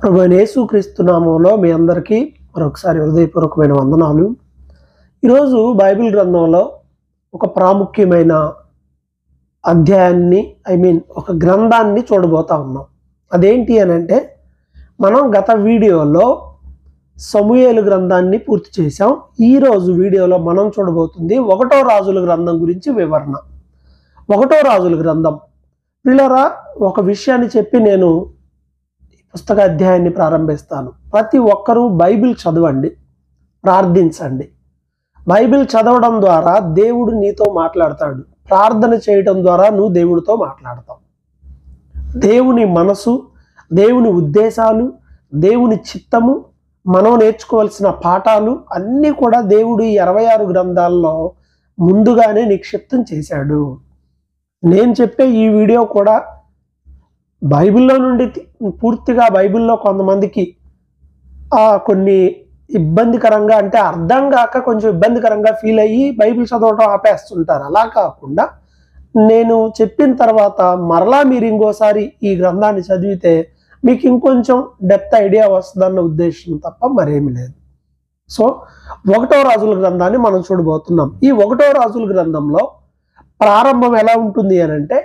ప్రభువైన యేసుక్రీస్తు నామములో మీ అందరికీ మరొకసారి హృదయపూర్వకమైన వందనాలు. ఈరోజు బైబిల్ గ్రంథంలో ఒక ప్రాముఖ్యమైన అధ్యాయాన్ని ఒక గ్రంథాన్ని చూడబోతా ఉన్నాం. అదేంటి అని అంటే, మనం గత వీడియోలో సమూయేలు గ్రంథాన్ని పూర్తి చేసాం. ఈరోజు వీడియోలో మనం చూడబోతుంది 1వ రాజుల గ్రంథం గురించి వివరణ. 1వ రాజుల గ్రంథం పిల్లరా, ఒక విషయాన్ని చెప్పి నేను పుస్తక అధ్యాయాన్ని ప్రారంభిస్తాను. ప్రతి ఒక్కరూ బైబిల్ చదవండి, ప్రార్థించండి. బైబిల్ చదవడం ద్వారా దేవుడు నీతో మాట్లాడతాడు. ప్రార్థన చేయడం ద్వారా నువ్వు దేవుడితో మాట్లాడతావు. దేవుని మనసు, దేవుని ఉద్దేశాలు, దేవుని చిత్తము, మనం నేర్చుకోవాల్సిన పాఠాలు అన్నీ కూడా దేవుడు ఈ 66 గ్రంథాల్లో ముందుగానే నిక్షిప్తం చేశాడు. నేను చెప్పే ఈ వీడియో కూడా బైబిల్లో నుండి పూర్తిగా బైబిల్లో కొంతమందికి కొన్ని ఇబ్బందికరంగా, అంటే అర్థం కాక కొంచెం ఇబ్బందికరంగా ఫీల్ అయ్యి బైబిల్ చదవడం ఆపేస్తుంటారు. అలా కాకుండా నేను చెప్పిన తర్వాత మరలా మీరు ఇంకోసారి ఈ గ్రంథాన్ని చదివితే మీకు ఇంకొంచెం డెప్త్ ఐడియా వస్తుందన్న ఉద్దేశం తప్ప మరేమి లేదు. సో 1వ రాజుల గ్రంథాన్ని మనం చూడబోతున్నాం. ఈ 1వ రాజుల గ్రంథంలో ప్రారంభం ఎలా ఉంటుంది అని అంటే,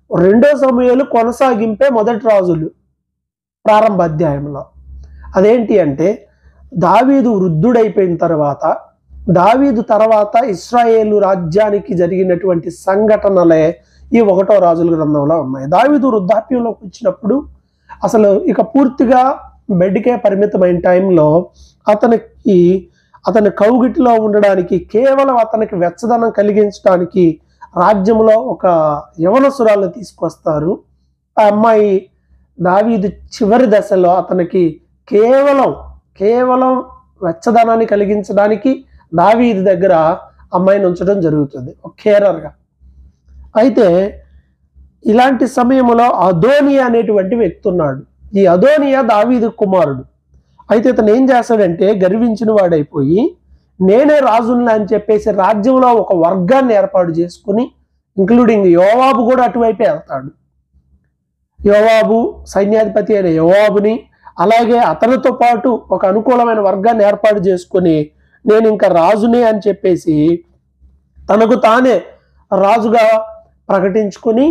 2వ సమూయేలు కొనసాగింపే మొదటి రాజులు ప్రారంభ అధ్యాయంలో. అదేంటి అంటే, దావీదు వృద్ధుడైపోయిన తర్వాత, దావీదు తర్వాత ఇశ్రాయేలు రాజ్యానికి జరిగినటువంటి సంఘటనలే ఈ 1వ రాజుల గ్రంథంలో ఉన్నాయి. దావీదు వృద్ధాప్యంలోకి వచ్చినప్పుడు అసలు ఇక పూర్తిగా బెడ్కే పరిమితమైన టైంలో అతని కౌగిటిలో ఉండడానికి, కేవలం అతనికి వెచ్చదనం కలిగించడానికి రాజ్యంలో ఒక యవనసురాలను తీసుకొస్తారు. ఆ అమ్మాయి దావీదు చివరి దశలో అతనికి కేవలం వెచ్చదనాన్ని కలిగించడానికి దావీదు దగ్గర అమ్మాయిని ఉంచడం జరుగుతుంది, ఒక కేరర్గా. అయితే ఇలాంటి సమయంలో అదోనియా అనేటువంటి వ్యక్తి ఉన్నాడు. ఈ అదోనియా దావీదు కుమారుడు. అయితే ఇతను ఏం చేస్తాడంటే, గర్వించిన వాడైపోయి నేనే రాజుని అని చెప్పేసి రాజ్యంలో ఒక వర్గాన్ని ఏర్పాటు చేసుకుని, ఇంక్లూడింగ్ యోవాబు కూడా అటువైపే వెళ్తాడు. యోవాబు, సైన్యాధిపతి అయిన యోవాబుని, అలాగే అతనితో పాటు ఒక అనుకూలమైన వర్గాన్ని ఏర్పాటు చేసుకుని నేను ఇంకా రాజునే అని చెప్పేసి తనకు తానే రాజుగా ప్రకటించుకుని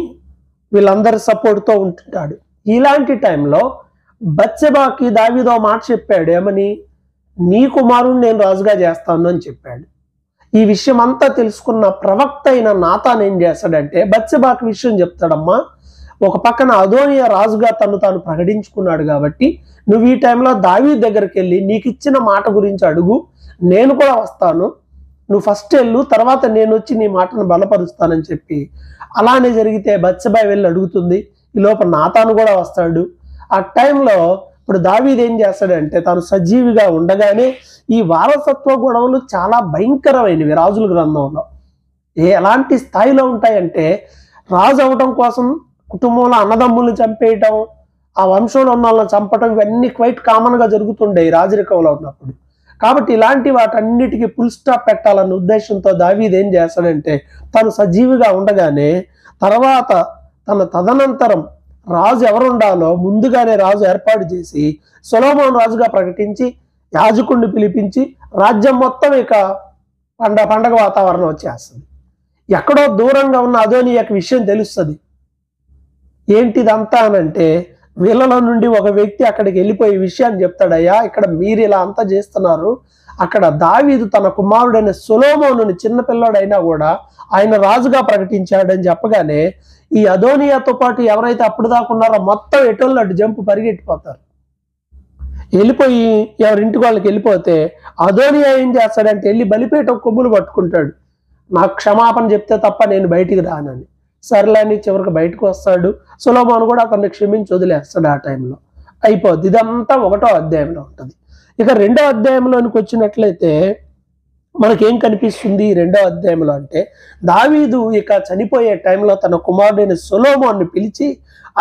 వీళ్ళందరి సపోర్ట్తో ఉంటుంటాడు. ఇలాంటి టైంలో బత్షెబాకి దావీదు మాట చెప్పాడు, ఏమని, నీ కుమారుని నేను రాజుగా చేస్తాను అని చెప్పాడు. ఈ విషయం అంతా తెలుసుకున్న ప్రవక్త అయిన నాతాన్ ఏం చేస్తాడంటే, బత్షెబాకి విషయం చెప్తాడమ్మా, ఒక పక్కన అదోనియా రాజుగా తాను ప్రకటించుకున్నాడు కాబట్టి నువ్వు ఈ టైంలో దావీదు దగ్గరికి వెళ్ళి నీకు ఇచ్చిన మాట గురించి అడుగు, నేను కూడా వస్తాను, నువ్వు ఫస్ట్ వెళ్ళు, తర్వాత నేను వచ్చి నీ మాటను బలపరుస్తానని చెప్పి, అలానే జరిగితే బత్షెబా వెళ్ళి అడుగుతుంది. ఈ లోపల నాతాను కూడా వస్తాడు. ఆ టైంలో ఇప్పుడు దావీదు ఏం చేస్తాడంటే, తాను సజీవిగా ఉండగానే ఈ వారసత్వ గొడవలు చాలా భయంకరమైనవి రాజుల గ్రంథంలో. ఎలాంటి స్థాయిలో ఉంటాయంటే, రాజు అవటం కోసం కుటుంబంలో అన్నదమ్ములను చంపేయటం, ఆ వంశంలో ఉన్న వాళ్ళని చంపటం, ఇవన్నీ క్వైట్ కామన్గా జరుగుతుండేవి రాజరికంలో ఉన్నప్పుడు. కాబట్టి ఇలాంటి వాటన్నిటికీ ఫుల్ స్టాప్ పెట్టాలన్న ఉద్దేశంతో దావీదు ఏం చేస్తాడంటే, తను సజీవిగా ఉండగానే తర్వాత తదనంతరం రాజు ఎవరుండాలో ముందుగానే రాజు ఏర్పాటు చేసి సొలొమోను రాజుగా ప్రకటించి యాజకుడిని పిలిపించి రాజ్యం మొత్తం ఇక పండగ వాతావరణం వచ్చేస్తుంది. ఎక్కడో దూరంగా ఉన్న అదోనియాకి విషయం తెలుస్తుంది. ఏంటిదంతా అనంటే, వీళ్ళలో నుండి ఒక వ్యక్తి అక్కడికి వెళ్ళిపోయి విషయాన్ని చెప్తాడయ్యా, ఇక్కడ మీరు ఇలా అంతా చేస్తున్నారు, అక్కడ దావీదు తన కుమారుడైన సొలొమోనుని చిన్నపిల్లాడైనా కూడా ఆయన రాజుగా ప్రకటించాడని చెప్పగానే ఈ అదోనియాతో పాటు ఎవరైతే అప్పుడు దాకా ఉన్నారో మొత్తం ఎటోళ్ళు అటు జంపు పరిగెట్టిపోతారు. వెళ్ళిపోయి ఎవరింటికి వాళ్ళకి వెళ్ళిపోతే అదోనియా ఏం చేస్తాడంటే, వెళ్ళి బలిపీఠం కొమ్ములు పట్టుకుంటాడు, నాకు క్షమాపణ చెప్తే తప్ప నేను బయటికి రానని. సర్లే అని చివరికి బయటకు వస్తాడు. సొలొమోను కూడా అతన్ని క్షమించి వదిలేస్తాడు. ఆ టైంలో అయిపోద్ది. ఇదంతా 1వ అధ్యాయంలో ఉంటుంది. ఇక 2వ అధ్యాయంలోనికి వచ్చినట్లయితే మనకేం కనిపిస్తుంది 2వ అధ్యాయంలో అంటే, దావీదు ఇక చనిపోయే టైంలో తన కుమారుడైన సొలొమోన్ని పిలిచి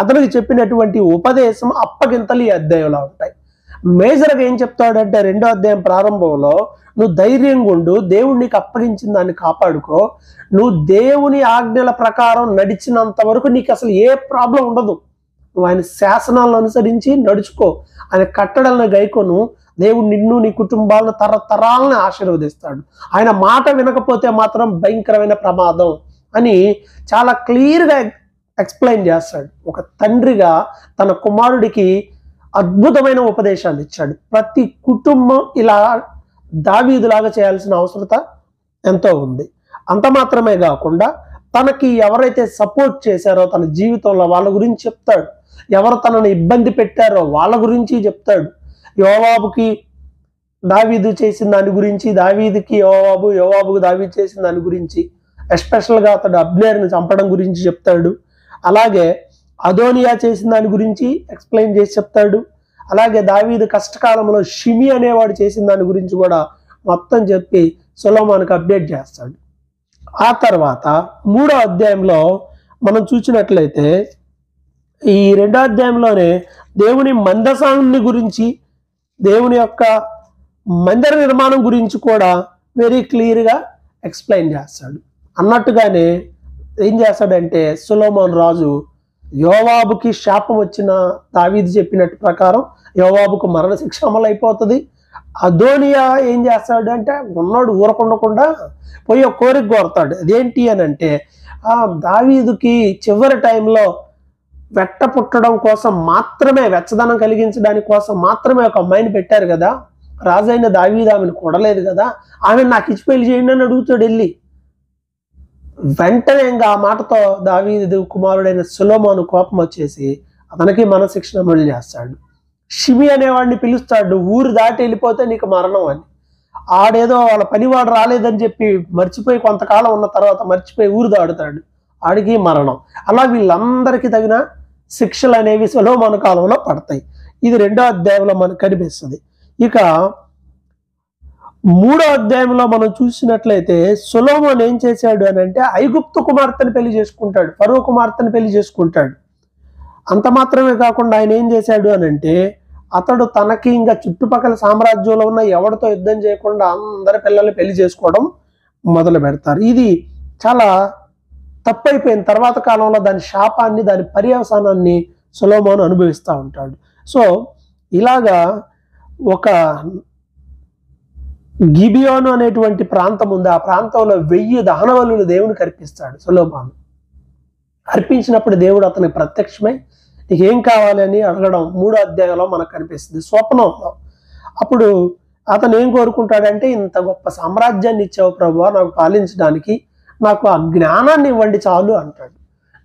అతనికి చెప్పినటువంటి ఉపదేశం అప్పగింతలు ఈ అధ్యాయంలో ఉంటాయి. మేజర్గా ఏం చెప్తాడంటే, 2వ అధ్యాయం ప్రారంభంలో నువ్వు ధైర్యంగా ఉండు, దేవుడు నీకు అప్పగించిన దాన్ని కాపాడుకో, నువ్వు దేవుని ఆజ్ఞల ప్రకారం నడిచినంత వరకు నీకు అసలు ఏ ప్రాబ్లం ఉండదు, నువ్వు ఆయన శాసనాలను అనుసరించి నడుచుకో, ఆయన కట్టడలను గైకొను, దేవుడు నిన్ను నీ కుటుంబాలను తరతరాలను ఆశీర్వదిస్తాడు. ఆయన మాట వినకపోతే మాత్రం భయంకరమైన ప్రమాదం అని చాలా క్లియర్గా ఎక్స్ప్లెయిన్ చేస్తాడు. ఒక తండ్రిగా తన కుమారుడికి అద్భుతమైన ఉపదేశాన్ని ఇచ్చాడు. ప్రతి కుటుంబం ఇలా దావీదులాగా చేయాల్సిన అవసరత ఎంతో ఉంది. అంత మాత్రమే కాకుండా తనకి ఎవరైతే సపోర్ట్ చేశారో తన జీవితంలో వాళ్ళ గురించి చెప్తాడు. ఎవరు తనను ఇబ్బంది పెట్టారో వాళ్ళ గురించి చెప్తాడు. యోవాబుకి దావీదు చేసిన దాని గురించి, దావీదుకి యోవాబు, యోవాబుకు దావీదు చేసిన దాని గురించి, ఎస్పెషల్గా అతడు అబ్నేర్ని చంపడం గురించి చెప్తాడు. అలాగే అదోనియా చేసిన దాని గురించి ఎక్స్ప్లెయిన్ చేసి చెప్తాడు. అలాగే దావీదు కష్టకాలంలో షిమి అనేవాడు చేసిన దాని గురించి కూడా మొత్తం చెప్పి సొలొమోనుకు అప్డేట్ చేస్తాడు. ఆ తర్వాత 3వ అధ్యాయంలో మనం చూసినట్లయితే ఈ 2వ అధ్యాయంలోనే దేవుని మందసాన్ని గురించి, దేవుని యొక్క మందిర నిర్మాణం గురించి కూడా వెరీ క్లియర్గా ఎక్స్ప్లెయిన్ చేస్తాడు. అన్నట్టుగానే ఏం చేస్తాడంటే సొలొమోను రాజు యోవాబుకి శాపం వచ్చిన దావీదు చెప్పినట్టు ప్రకారం యోవాబుకు మరణశిక్ష అమలు అయిపోతుంది. అదోనియా ఏం చేస్తాడు అంటే ఉన్నోడు ఊరకుండకుండా పోయి ఒక కోరిక కోరతాడు. అదేంటి అని అంటే దావీదుకి చివరి టైంలో వెట్ట పుట్టడం కోసం మాత్రమే, వెచ్చదనం కలిగించడానికి కోసం మాత్రమే ఒక అమ్మాయిని పెట్టారు కదా, రాజైన దావీదు ఆమెను కొడలేదు కదా, ఆమెను నాకు ఇచ్చి పెళ్లి చేయండి అని అడుగుతాడు వెళ్ళి. వెంటనే ఇంకా ఆ మాటతో దావీదు కుమారుడైన సొలొమోను కోపం వచ్చేసి అతనికి మరణశిక్షణ అమలు చేస్తాడు. షిమి అనేవాడిని పిలుస్తాడు, ఊరు దాటి వెళ్ళిపోతే నీకు మరణం అని. ఆడేదో వాళ్ళ పనివాడు రాలేదని చెప్పి మర్చిపోయి కొంతకాలం ఉన్న తర్వాత మర్చిపోయి ఊరు దాడుతాడు, ఆడికి మరణం. అలా వీళ్ళందరికీ తగిన శిక్షలు అనేవి సొలొమోను కాలంలో పడతాయి. ఇది 2వ అధ్యాయంలో మనకు కనిపిస్తుంది. ఇక 3వ అధ్యాయంలో మనం చూసినట్లయితే సొలొమోను ఏం చేశాడు అని అంటే ఐగుప్తు కుమార్తెను పెళ్లి చేసుకుంటాడు, ఫరో కుమార్తెను పెళ్లి చేసుకుంటాడు. అంత మాత్రమే కాకుండా ఆయన ఏం చేశాడు అని అంటే అతడు తనకి ఇంకా చుట్టుపక్కల సామ్రాజ్యంలో ఉన్న ఎవరితో యుద్ధం చేయకుండా అందరి పిల్లల్ని పెళ్లి చేసుకోవడం మొదలు పెడతారు. ఇది చాలా తప్పైపోయింది. తర్వాత కాలంలో దాని శాపాన్ని, దాని పర్యవసానాన్ని సొలొమోను అనుభవిస్తూ ఉంటాడు. సో ఇలాగా ఒక గిబియోను అనేటువంటి ప్రాంతం ఉంది. ఆ ప్రాంతంలో 1000 దహనబలులు దేవునికి అర్పిస్తాడు సొలొమోను. అర్పించినప్పుడు దేవుడు అతనికి ప్రత్యక్షమై నీకు ఏం కావాలి అని అడగడం 3వ అధ్యాయంలో మనకు కనిపిస్తుంది స్వప్నంలో. అప్పుడు అతను ఏం కోరుకుంటాడంటే ఇంత గొప్ప సామ్రాజ్యాన్ని ఇచ్చావు ప్రభువా నాకు పాలించడానికి, నాకు ఆ జ్ఞానాన్ని ఇవ్వండి చాలు అంటాడు.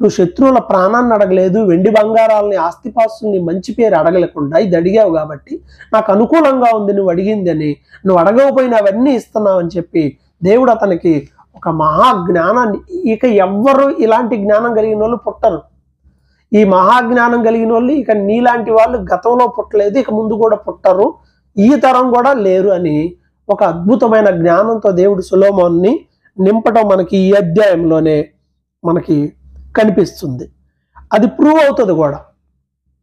నువ్వు శత్రువుల ప్రాణాన్ని అడగలేదు, వెండి బంగారాలని, ఆస్తిపాస్తుల్ని, మంచి పేరు అడగలేకుండా ఇది అడిగావు కాబట్టి నాకు అనుకూలంగా ఉంది నువ్వు అడిగింది అని, నువ్వు అడగకపోయినా అవన్నీ ఇస్తున్నావు అని చెప్పి దేవుడు అతనికి ఒక మహాజ్ఞానాన్ని, ఇక ఎవ్వరు ఇలాంటి జ్ఞానం కలిగిన వాళ్ళు పుట్టరు. ఈ మహాజ్ఞానం కలిగిన వాళ్ళు ఇక నీలాంటి వాళ్ళు గతంలో పుట్టలేదు, ఇక ముందు కూడా పుట్టరు, ఈ తరం కూడా లేరు అని ఒక అద్భుతమైన జ్ఞానంతో దేవుడు సొలొమోనుని నింపటం మనకి ఈ అధ్యాయంలోనే మనకి కనిపిస్తుంది. అది ప్రూవ్ అవుతుంది కూడా.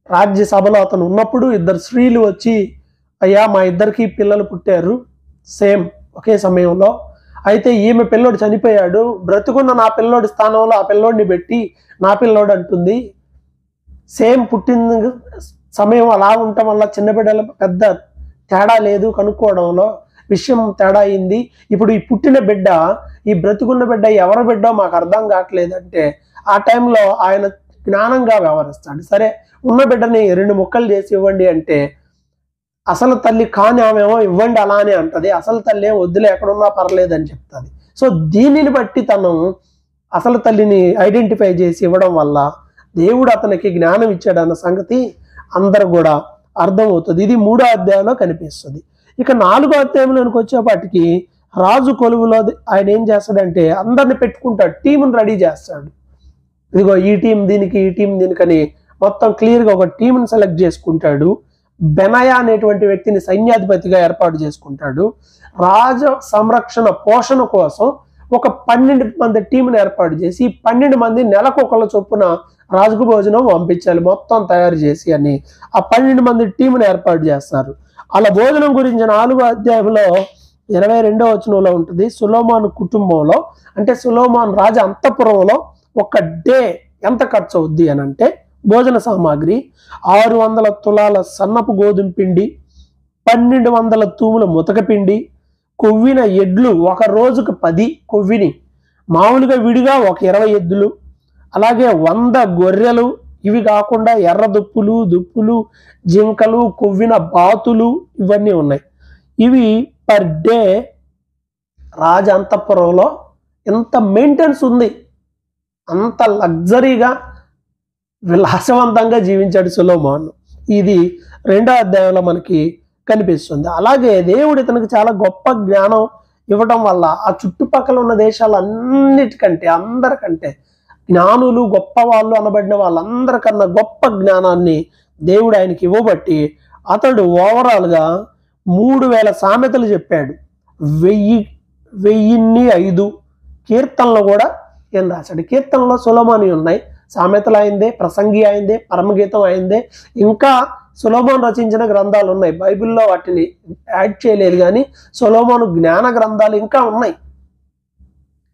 రాజ్యసభలో అతను ఉన్నప్పుడు 2 స్త్రీలు వచ్చి అయ్యా మా ఇద్దరికి పిల్లలు పుట్టారు సేమ్ ఒకే సమయంలో, అయితే ఈమె పిల్లోడు చనిపోయాడు, బ్రతుకున్న నా పిల్లోడి స్థానంలో ఆ పిల్లోడిని పెట్టి నా పిల్లోడు అంటుంది. సేమ్ పుట్టిన సమయం అలా ఉండటం వల్ల చిన్న బిడ్డల పెద్ద తేడా లేదు కనుక్కోవడంలో, విషయం తేడా అయింది. ఇప్పుడు ఈ పుట్టిన బిడ్డ, ఈ బ్రతుకున్న బిడ్డ ఎవరి బిడ్డో మాకు అర్థం కావట్లేదు అంటే ఆ టైంలో ఆయన జ్ఞానంగా వ్యవహరిస్తాడు. సరే ఉన్న బిడ్డని 2 ముక్కలు చేసి ఇవ్వండి అంటే అసలు తల్లి కాని ఆమెమో ఇవ్వండి అలా అని అంటది, అసలు తల్లి వద్దులే ఎక్కడున్నా పర్లేదు అని చెప్తుంది. సో దీనిని బట్టి తను అసలు తల్లిని ఐడెంటిఫై చేసి ఇవ్వడం వల్ల దేవుడు అతనికి జ్ఞానం ఇచ్చాడన్న సంగతి అందరూ కూడా అర్థమవుతుంది. ఇది 3వ అధ్యాయంలో కనిపిస్తుంది. ఇక 4వ అధ్యాయంలోనికి వచ్చేపాటికి రాజు కొలువులో ఆయన ఏం చేస్తాడంటే అందరిని పెట్టుకుంటాడు, టీంని రెడీ చేస్తాడు. ఇదిగో ఈ టీం దీనికి, ఈ టీం దీనికని మొత్తం క్లియర్గా ఒక టీంని సెలెక్ట్ చేసుకుంటాడు. బెనయా అనేటువంటి వ్యక్తిని సైన్యాధిపతిగా ఏర్పాటు చేసుకుంటాడు. రాజ సంరక్షణ పోషణ కోసం ఒక 12 మంది టీంని ఏర్పాటు చేసి 12 మంది నెలకు ఒకళ్ళ చొప్పున రాజుకు భోజనం పంపించాలి మొత్తం తయారు చేసి అని ఆ 12 మంది టీంని ఏర్పాటు చేస్తారు. అలా భోజనం గురించి 4వ అధ్యాయంలో 22వ వచనంలో ఉంటుంది. సొలొమోను కుటుంబంలో అంటే సొలొమోను రాజు అంతఃపురంలో ఒక డే ఎంత ఖర్చు అవుద్ది అని అంటే భోజన సామాగ్రి, 600 తులాల సన్నపు గోధుమ పిండి, 1200 తూముల ముతక పిండి, కొవ్విన ఎడ్లు ఒక రోజుకు 10 కొవ్విని, మామూలుగా విడిగా ఒక 20 ఎద్దులు, అలాగే 100 గొర్రెలు, ఇవి కాకుండా ఎర్ర దుప్పులు, జింకలు, కొవ్విన బాతులు ఇవన్నీ ఉన్నాయి. ఇవి పర్ డే రాజ అంతఃపురంలో ఎంత మెయింటెనెన్స్ ఉంది, అంత లగ్జరీగా విలాసవంతంగా జీవించాడు సొలొమోను. ఇది 2వ అధ్యాయంలో మనకి కనిపిస్తుంది. అలాగే దేవుడు ఇతనికి చాలా గొప్ప జ్ఞానం ఇవ్వడం వల్ల ఆ చుట్టుపక్కల ఉన్న దేశాలన్నిటికంటే అందరికంటే జ్ఞానులు గొప్ప వాళ్ళు అనబడిన వాళ్ళందరికన్నా గొప్ప జ్ఞానాన్ని దేవుడు ఆయనకి ఇవ్వబట్టి అతడు ఓవరాల్గా 3000 సామెతలు చెప్పాడు. 1005 కీర్తనలు కూడా ఏం రాశాడు. కీర్తనలో సొలొమోను ఉన్నాయి, సామెతలు అయిందే, ప్రసంగి అయిందే, పరమగీతం అయిందే, ఇంకా సొలొమోను రచించిన గ్రంథాలు ఉన్నాయి. బైబిల్లో వాటిని యాడ్ చేయలేదు, కానీ సొలొమోను జ్ఞాన గ్రంథాలు ఇంకా ఉన్నాయి.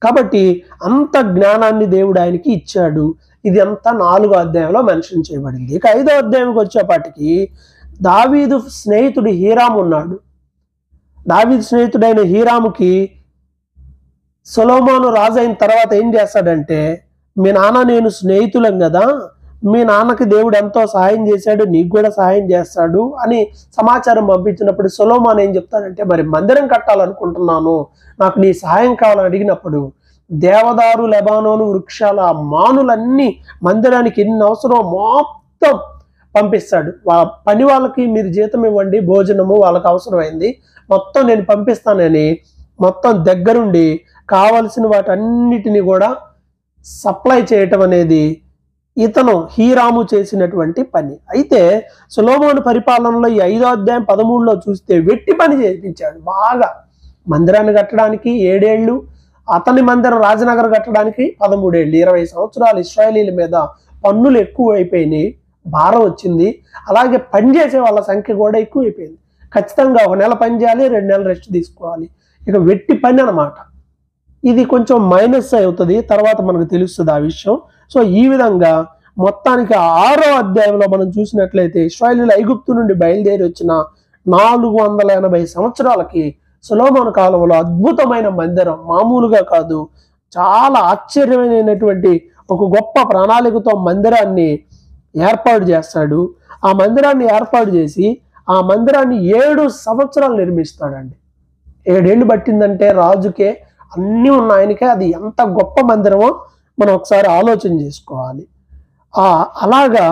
కాబట్టి అంత జ్ఞానాన్ని దేవుడు ఆయనకి ఇచ్చాడు. ఇది అంతా 4వ అధ్యాయంలో మెన్షన్ చేయబడింది. ఇక 5వ అధ్యాయంకి వచ్చేపాటికి దావీదు స్నేహితుడు హీరాము ఉన్నాడు. దావీదు స్నేహితుడైన హీరాముకి సొలొమోను రాజు అయిన తర్వాత ఏం చేస్తాడంటే, మీ నాన్న నేను స్నేహితులం కదా, మీ నాన్నకి దేవుడు ఎంతో సహాయం చేశాడు, నీకు కూడా సహాయం చేస్తాడు అని సమాచారం పంపించినప్పుడు సొలొమోను ఏం చెప్తాడంటే, మరి మందిరం కట్టాలనుకుంటున్నాను, నాకు నీ సహాయం కావాలని అడిగినప్పుడు దేవదారు, లెబానోను వృక్షాల మానులన్నీ మందిరానికి ఎన్ని అవసరమో మొత్తం పంపిస్తాడు. పని వాళ్ళకి మీరు జీతం ఇవ్వండి, భోజనము వాళ్ళకి అవసరమైంది మొత్తం నేను పంపిస్తానని మొత్తం దగ్గరుండి కావలసిన వాటన్నిటిని కూడా సప్లై చేయటం అనేది ఇతను హీరాము చేసినటువంటి పని. అయితే సొలొమోను పరిపాలనలో ఈ 5వ అధ్యాయం 13లో చూస్తే వెట్టి పని చేయించాడు బాగా. మందిరాన్ని కట్టడానికి 7 ఏళ్ళు, అతని మందిరం రాజనగర్ కట్టడానికి 13 ఏళ్ళు, 20 సంవత్సరాలు ఇశ్రాయేలీల మీద పన్నులు ఎక్కువ అయిపోయినాయి, భారం వచ్చింది. అలాగే పనిచేసే వాళ్ళ సంఖ్య కూడా ఎక్కువైపోయింది. ఖచ్చితంగా 1 నెల పని చేయాలి, 2 నెలలు రెస్ట్ తీసుకోవాలి. ఇక వెట్టి పని అన్నమాట. ఇది కొంచెం మైనస్ అవుతుంది, తర్వాత మనకు తెలుస్తుంది ఆ విషయం. సో ఈ విధంగా మొత్తానికి 6వ అధ్యాయంలో మనం చూసినట్లయితే ఇశ్రాయేలీయులు ఐగుప్తు నుండి బయలుదేరి వచ్చిన 480 సంవత్సరాలకి సొలొమోను కాలంలో అద్భుతమైన మందిరం, మామూలుగా కాదు, చాలా ఆశ్చర్యమైనటువంటి ఒక గొప్ప ప్రణాళికతో మందిరాన్ని ఏర్పాటు చేస్తాడు. ఆ మందిరాన్ని ఏర్పాటు చేసి ఆ మందిరాన్ని 7 సంవత్సరాలు నిర్మిస్తాడండి. 7 ఏళ్ళు పట్టిందంటే రాజుకే, అన్నీ ఉన్న ఆయనకే. అది ఎంత గొప్ప మందిరమో మనం ఒకసారి ఆలోచన చేసుకోవాలి. అలాగా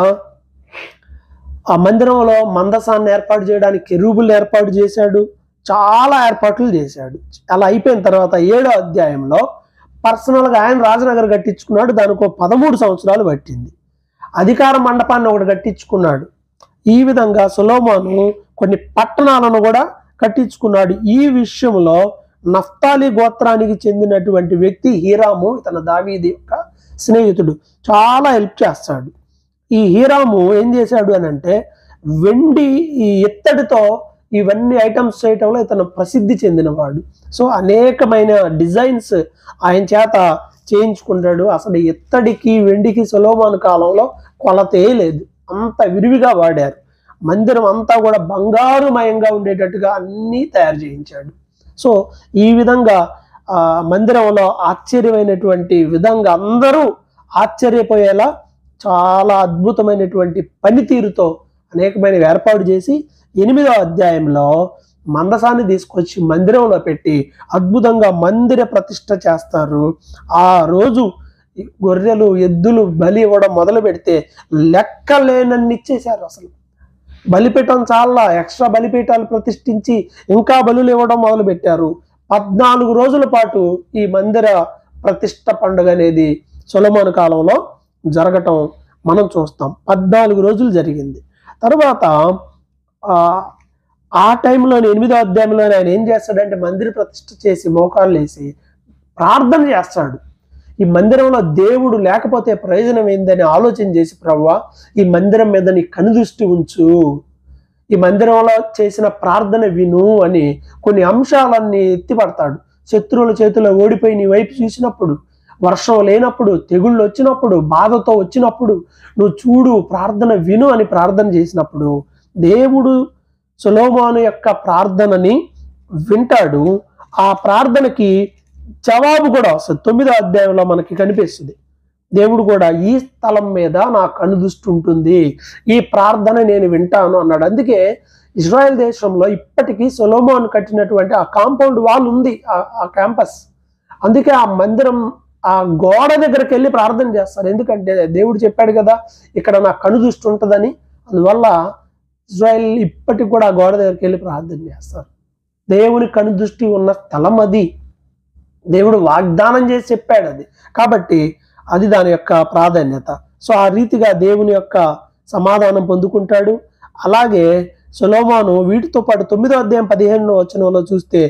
ఆ మందిరంలో మందసాన్ని ఏర్పాటు చేయడానికి కెరూబులు ఏర్పాటు చేశాడు, చాలా ఏర్పాట్లు చేశాడు. అలా అయిపోయిన తర్వాత 7వ అధ్యాయంలో పర్సనల్గా ఆయన రాజనగర్ కట్టించుకున్నాడు. దానికి 13 సంవత్సరాలు పట్టింది. అధికార మండపాన్ని ఒకటి కట్టించుకున్నాడు. ఈ విధంగా సొలొమోను కొన్ని పట్టణాలను కూడా కట్టించుకున్నాడు. ఈ విషయంలో నఫ్తాలి గోత్రానికి చెందినటువంటి వ్యక్తి హీరాము, ఇతను దావీదు యొక్క స్నేహితుడు, చాలా హెల్ప్ చేస్తాడు. ఈ హీరాము ఏం చేశాడు అని అంటే, వెండి ఈ ఇత్తడితో ఇవన్నీ ఐటమ్స్ చేయటంలో ఇతను ప్రసిద్ధి చెందినవాడు. సో అనేకమైన డిజైన్స్ ఆయన చేత చేయించుకుంటాడు. అసలు ఇత్తడికి వెండికి సొలొమోను కాలంలో కొలతే లేదు, అంత విరివిగా వాడారు. మందిరం అంతా కూడా బంగారుమయంగా ఉండేటట్టుగా అన్నీ తయారు చేయించాడు. సో ఈ విధంగా మందిరంలో ఆశ్చర్యమైనటువంటి విధంగా అందరూ ఆశ్చర్యపోయేలా చాలా అద్భుతమైనటువంటి పనితీరుతో అనేకమైన ఏర్పాటు చేసి 8వ అధ్యాయంలో మందసాన్ని తీసుకొచ్చి మందిరంలో పెట్టి అద్భుతంగా మందిర ప్రతిష్ఠ చేస్తారు. ఆ రోజు గొర్రెలు, ఎద్దులు బలి ఇవ్వడం మొదలు పెడితే లెక్కలేనన్ని ఇచ్చేశారు. అసలు బలిపీఠం చాలా ఎక్స్ట్రా బలిపీఠాలు ప్రతిష్ఠించి ఇంకా బలులు ఇవ్వడం మొదలు పెట్టారు. 14 రోజుల పాటు ఈ మందిర ప్రతిష్ఠ పండుగ అనేది సొలొమోను కాలంలో జరగటం మనం చూస్తాం. 14 రోజులు జరిగింది. తర్వాత ఆ టైంలోనే 8వ అధ్యాయంలో ఆయన ఏం చేస్తాడంటే, మందిర ప్రతిష్ఠ చేసి మోకాళ్ళు వేసి ప్రార్థన చేస్తాడు. ఈ మందిరంలో దేవుడు లేకపోతే ప్రయోజనం ఏందని ఆలోచన చేసి, ప్రభువా ఈ మందిరం మీద నీ కనుదృష్టి ఉంచు, ఈ మందిరంలో చేసిన ప్రార్థన విను అని కొన్ని అంశాలన్నీ ఎత్తిపడతాడు. శత్రువుల చేతిలో ఓడిపోయి నీ వైపు చూసినప్పుడు వర్షం లేనప్పుడు, తెగుళ్ళు వచ్చినప్పుడు, బాధతో వచ్చినప్పుడు నువ్వు చూడు, ప్రార్థన విను అని ప్రార్థన చేసినప్పుడు దేవుడు సొలొమోను యొక్క ప్రార్థనని వింటాడు. ఆ ప్రార్థనకి జవాబు కూడా వస్తుంది. 9వ అధ్యాయంలో మనకి కనిపిస్తుంది. దేవుడు కూడా ఈ స్థలం మీద నా కనుదృష్టి ఉంటుంది, ఈ ప్రార్థన నేను వింటాను అన్నాడు. అందుకే ఇజ్రాయెల్ దేశంలో ఇప్పటికీ సొలొమోను కట్టినటువంటి ఆ కాంపౌండ్ వాల్ ఉంది, ఆ క్యాంపస్. అందుకే ఆ మందిరం ఆ గోడ దగ్గరికి వెళ్ళి ప్రార్థన చేస్తారు. ఎందుకంటే దేవుడు చెప్పాడు కదా, ఇక్కడ నా కనుదృష్టి ఉంటుందని. అందువల్ల ఇజ్రాయెల్ ఇప్పటికి కూడా ఆ గోడ దగ్గరికి వెళ్ళి ప్రార్థన చేస్తారు. దేవుని కనుదృష్టి ఉన్న స్థలం అది. దేవుడు వాగ్దానం చేసి చెప్పాడు అది. కాబట్టి అది దాని యొక్క ప్రాధాన్యత. సో ఆ రీతిగా దేవుని యొక్క సమాధానం పొందుకుంటాడు. అలాగే సొలొమోను వీటితో పాటు 9వ అధ్యాయం 15వ వచనంలో చూస్తే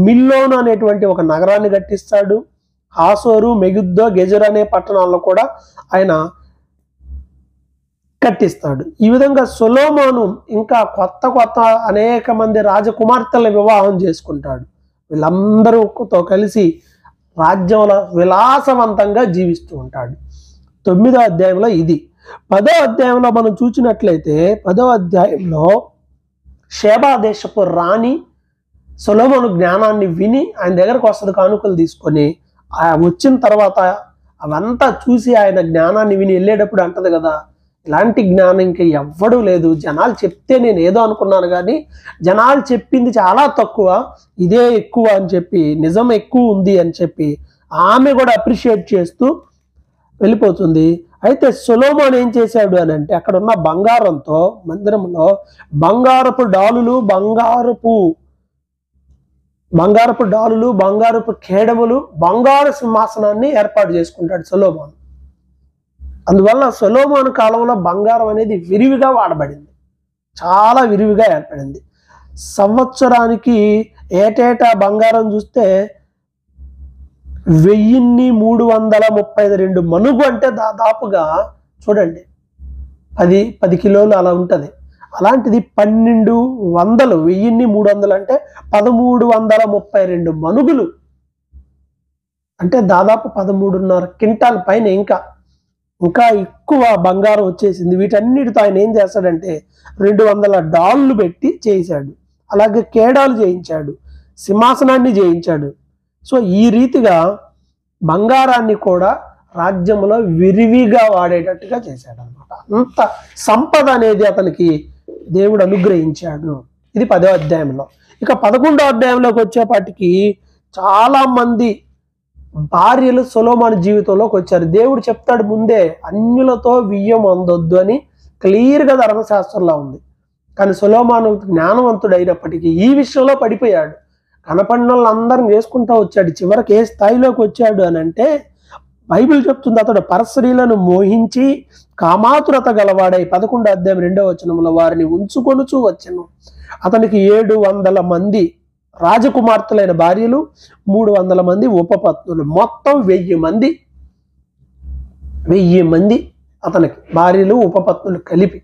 మిల్లోను అనేటువంటి ఒక నగరాన్ని కట్టిస్తాడు. హాసోరు, మెగిద్దో, గెజర్ అనే పట్టణాల్లో కూడా ఆయన కట్టిస్తాడు. ఈ విధంగా సొలొమోను ఇంకా కొత్త అనేక మంది రాజకుమార్తెల వివాహం చేసుకుంటాడు. వీళ్ళందరూతో కలిసి రాజ్యంలో విలాసవంతంగా జీవిస్తూ ఉంటాడు. 9వ అధ్యాయంలో ఇది. 10వ అధ్యాయంలో మనం చూసినట్లయితే 10వ అధ్యాయంలో షేబా దేశపు రాణి సొలొమోను జ్ఞానాన్ని విని ఆయన దగ్గరకు వస్తుంది కానుకలు తీసుకొని. వచ్చిన తర్వాత అవంతా చూసి ఆయన జ్ఞానాన్ని విని వెళ్ళేటప్పుడు అంటది కదా, ఇలాంటి జ్ఞానం ఇంకా ఎవ్వడూ లేదు, జనాలు చెప్తే నేను ఏదో అనుకున్నాను కానీ జనాలు చెప్పింది చాలా తక్కువ, ఇదే ఎక్కువ అని చెప్పి, నిజం ఎక్కువ ఉంది అని చెప్పి ఆమె కూడా అప్రిషియేట్ చేస్తూ వెళ్ళిపోతుంది. అయితే సొలొమోను ఏం చేశాడు అని అంటే, అక్కడ ఉన్న బంగారంతో మందిరంలో బంగారపు డాలులు, బంగారపు కేడములు, బంగారు సింహాసనాన్ని ఏర్పాటు చేసుకుంటాడు సొలొమోను. అందువల్ల సొలొమోను కాలంలో బంగారం అనేది విరివిగా వాడబడింది, చాలా విరివిగా ఏర్పడింది. సంవత్సరానికి ఏటేటా బంగారం చూస్తే 1332 మనుగు, అంటే దాదాపుగా చూడండి 10 కిలోలు అలా ఉంటుంది. అలాంటిది 1200, 1300 అంటే 1332 మనుగులు, అంటే దాదాపు 13.5 క్వింటాల్ పైన ఇంకా ఎక్కువ బంగారం వచ్చేసింది. వీటన్నిటితో ఆయన ఏం చేస్తాడంటే $200 పెట్టి చేశాడు. అలాగే కేడాలు చేయించాడు, సింహాసనాన్ని చేయించాడు. సో ఈ రీతిగా బంగారాన్ని కూడా రాజ్యంలో విరివిగా వాడేటట్టుగా చేశాడు అనమాట. అంత సంపద అనేది అతనికి దేవుడు అనుగ్రహించాడు. ఇది 10వ అధ్యాయంలో. ఇక 11వ అధ్యాయంలోకి వచ్చేపాటికి చాలా మంది భార్యలు సొలొమోను జీవితంలోకి వచ్చారు. దేవుడు చెప్తాడు ముందే, అన్యులతో వియ్యం అందొద్దు అని క్లియర్గా ధర్మశాస్త్రంలో ఉంది. కానీ సొలొమోను జ్ఞానవంతుడు అయినప్పటికీ ఈ విషయంలో పడిపోయాడు. కనపడిన వాళ్ళందరిని చేసుకుంటూ వచ్చాడు. చివరికి ఏ స్థాయిలోకి వచ్చాడు అని అంటే, బైబిల్ చెప్తుంది అతడు పరస్త్రీలను మోహించి కామాతురత గలవాడై 11వ అధ్యాయం 2వ వచనంలో వారిని ఉంచుకొనుచూ వచ్చెను. అతనికి 700 మంది రాజకుమార్తెలైన భార్యలు, 300 మంది ఉపపత్నులు, మొత్తం 1000 మంది అతనికి భార్యలు ఉపపత్నులు కలిపి.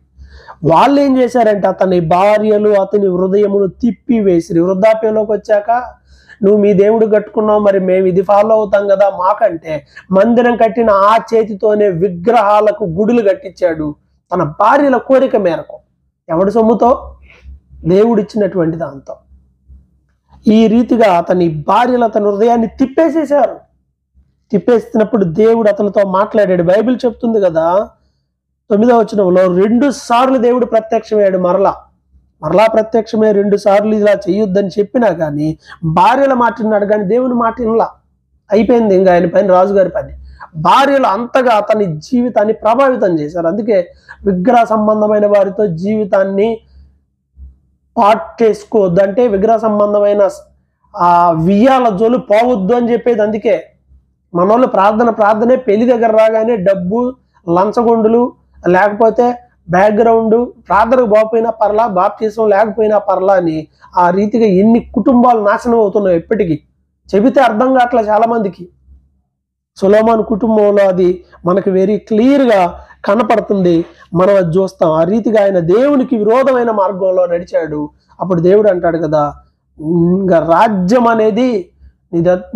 వాళ్ళు ఏం చేశారంటే అతని భార్యలు అతని హృదయమును తిప్పివేసిరి. వృద్ధాప్యంలోకి వచ్చాక నువ్వు మీ దేవుడు కట్టుకున్నావు, మరి మేము ఇది ఫాలో అవుతాం కదా, మాకంటే మందిరం కట్టిన ఆ చేతితోనే విగ్రహాలకు గుడులు కట్టించాడు తన భార్యల కోరిక మేరకు. ఎవడి సొమ్ముతో? దేవుడిచ్చినటువంటి దాంతో. ఈ రీతిగా అతని భార్యలు అతని హృదయాన్ని తిప్పేసేశారు. తిప్పేసినప్పుడు దేవుడు అతనితో మాట్లాడాడు. బైబిల్ చెప్తుంది కదా 9వ వచనంలో 2 సార్లు దేవుడు ప్రత్యక్షమయ్యాడు. మరలా ప్రత్యక్షమే 2 సార్లు ఇలా చేయొద్దని చెప్పినా కానీ భార్యల మాట విన్నాడు, కానీ దేవుని మాట వినలా. అయిపోయింది ఇంకా ఆయన పైన, రాజుగారి పని. భార్యలు అంతగా అతని జీవితాన్ని ప్రభావితం చేశారు. అందుకే విగ్రహ సంబంధమైన వారితో జీవితాన్ని పాటు చేసుకోవద్దు, అంటే విగ్రహ సంబంధమైన ఆ వియ్యాల జోలు పోవద్దు అని చెప్పేది. అందుకే మనోళ్ళు ప్రార్థనే పెళ్లి దగ్గర రాగానే డబ్బు, లంచగొండులు, లేకపోతే బ్యాక్గ్రౌండ్, ప్రార్థనకు పోకపోయినా పర్లా, బాప్తిసం లేకపోయినా పర్లా అని ఆ రీతిగా ఎన్ని కుటుంబాలు నాశనం అవుతున్నాయి ఎప్పటికీ. చెబితే అర్థం కావట్లే చాలా మందికి. సొలొమోను కుటుంబంలో అది మనకు వెరీ క్లియర్గా కనపడుతుంది, మనం అది చూస్తాం. ఆ రీతిగా ఆయన దేవునికి విరోధమైన మార్గంలో నడిచాడు. అప్పుడు దేవుడు అంటాడు కదా, ఇంకా రాజ్యం అనేది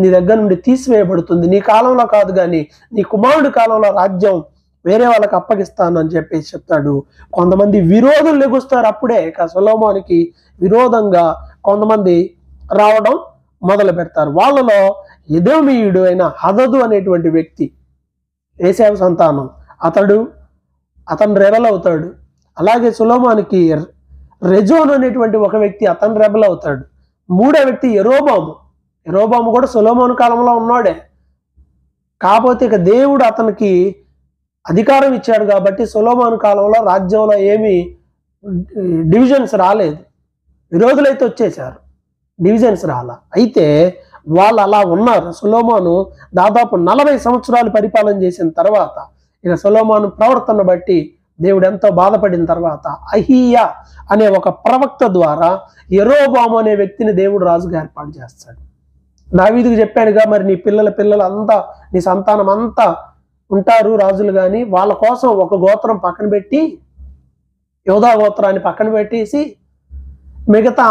నీ దగ్గర నుండి తీసివేయబడుతుంది, నీ కాలంలో కాదు కానీ నీ కుమారుడి కాలంలో రాజ్యం వేరే వాళ్ళకి అప్పగిస్తాను అని చెప్పేసి చెప్తాడు. కొంతమంది విరోధులు లెగుస్తారు. అప్పుడే ఇక సొలొమోనుకి విరోధంగా కొంతమంది రావడం మొదలు పెడతారు. వాళ్ళలో ఎదోమీయుడు అయిన హదదు అనేటువంటి వ్యక్తి, ఏశావు సంతానం, అతను రెబెల్ అవుతాడు. అలాగే సొలొమోనుకి రెజోన్ అనేటువంటి ఒక వ్యక్తి, అతను రెబెల్ అవుతాడు. మూడో వ్యక్తి యెరోబాము కూడా సొలొమోను కాలంలో ఉన్నాడే. కాకపోతే ఇక దేవుడు అతనికి అధికారం ఇచ్చాడు కాబట్టి సొలొమోను కాలంలో రాజ్యంలో ఏమీ డివిజన్స్ రాలేదు. విరోధులైతే వచ్చేసారు, డివిజన్స్ రాలా. అయితే వాళ్ళు అలా ఉన్నారు. సొలొమోను దాదాపు 40 సంవత్సరాలు పరిపాలన చేసిన తర్వాత ఇక సొలొమోను ప్రవర్తన బట్టి దేవుడు ఎంతో బాధపడిన తర్వాత అహీయా అనే ఒక ప్రవక్త ద్వారా యెరోబాము అనే వ్యక్తిని దేవుడు రాజుగా ఏర్పాటు చేస్తాడు. దావీదుకు చెప్పాడుగా, మరి నీ పిల్లలు అంతా, నీ సంతానం అంతా ఉంటారు రాజులు, కానీ వాళ్ళ కోసం ఒక గోత్రం పక్కన పెట్టి, యోధా గోత్రాన్ని పక్కన పెట్టేసి మిగతా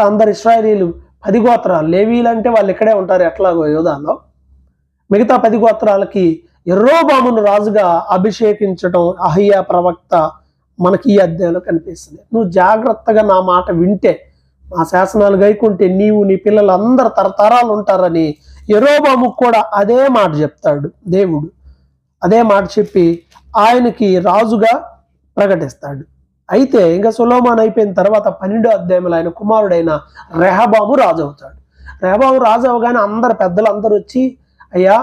అందరు ఇశ్రాయేలీలు 10 గోత్రాలు, లేవీలు అంటే వాళ్ళు ఇక్కడే ఉంటారు ఎట్లాగో యోధాలో, మిగతా 10 గోత్రాలకి యెరోబామును రాజుగా అభిషేకించడం అహీయా ప్రవక్త మనకి ఈ అధ్యాయంలో కనిపిస్తుంది. నువ్వు జాగ్రత్తగా నా మాట వింటే, నా శాసనాలు గైకుంటే నీవు నీ పిల్లలు అందరు తరతరాలు ఉంటారని యెరోబాముకు కూడా అదే మాట చెప్తాడు దేవుడు. అదే మాట చెప్పి ఆయనకి రాజుగా ప్రకటిస్తాడు. అయితే ఇంకా సొలొమోను అయిపోయిన తర్వాత 12వ అధ్యాయంలో ఆయన కుమారుడైన రెహబాము రాజు అవుతాడు. రెహబాము రాజు అవగానే పెద్దలు అందరూ వచ్చి, అయ్యా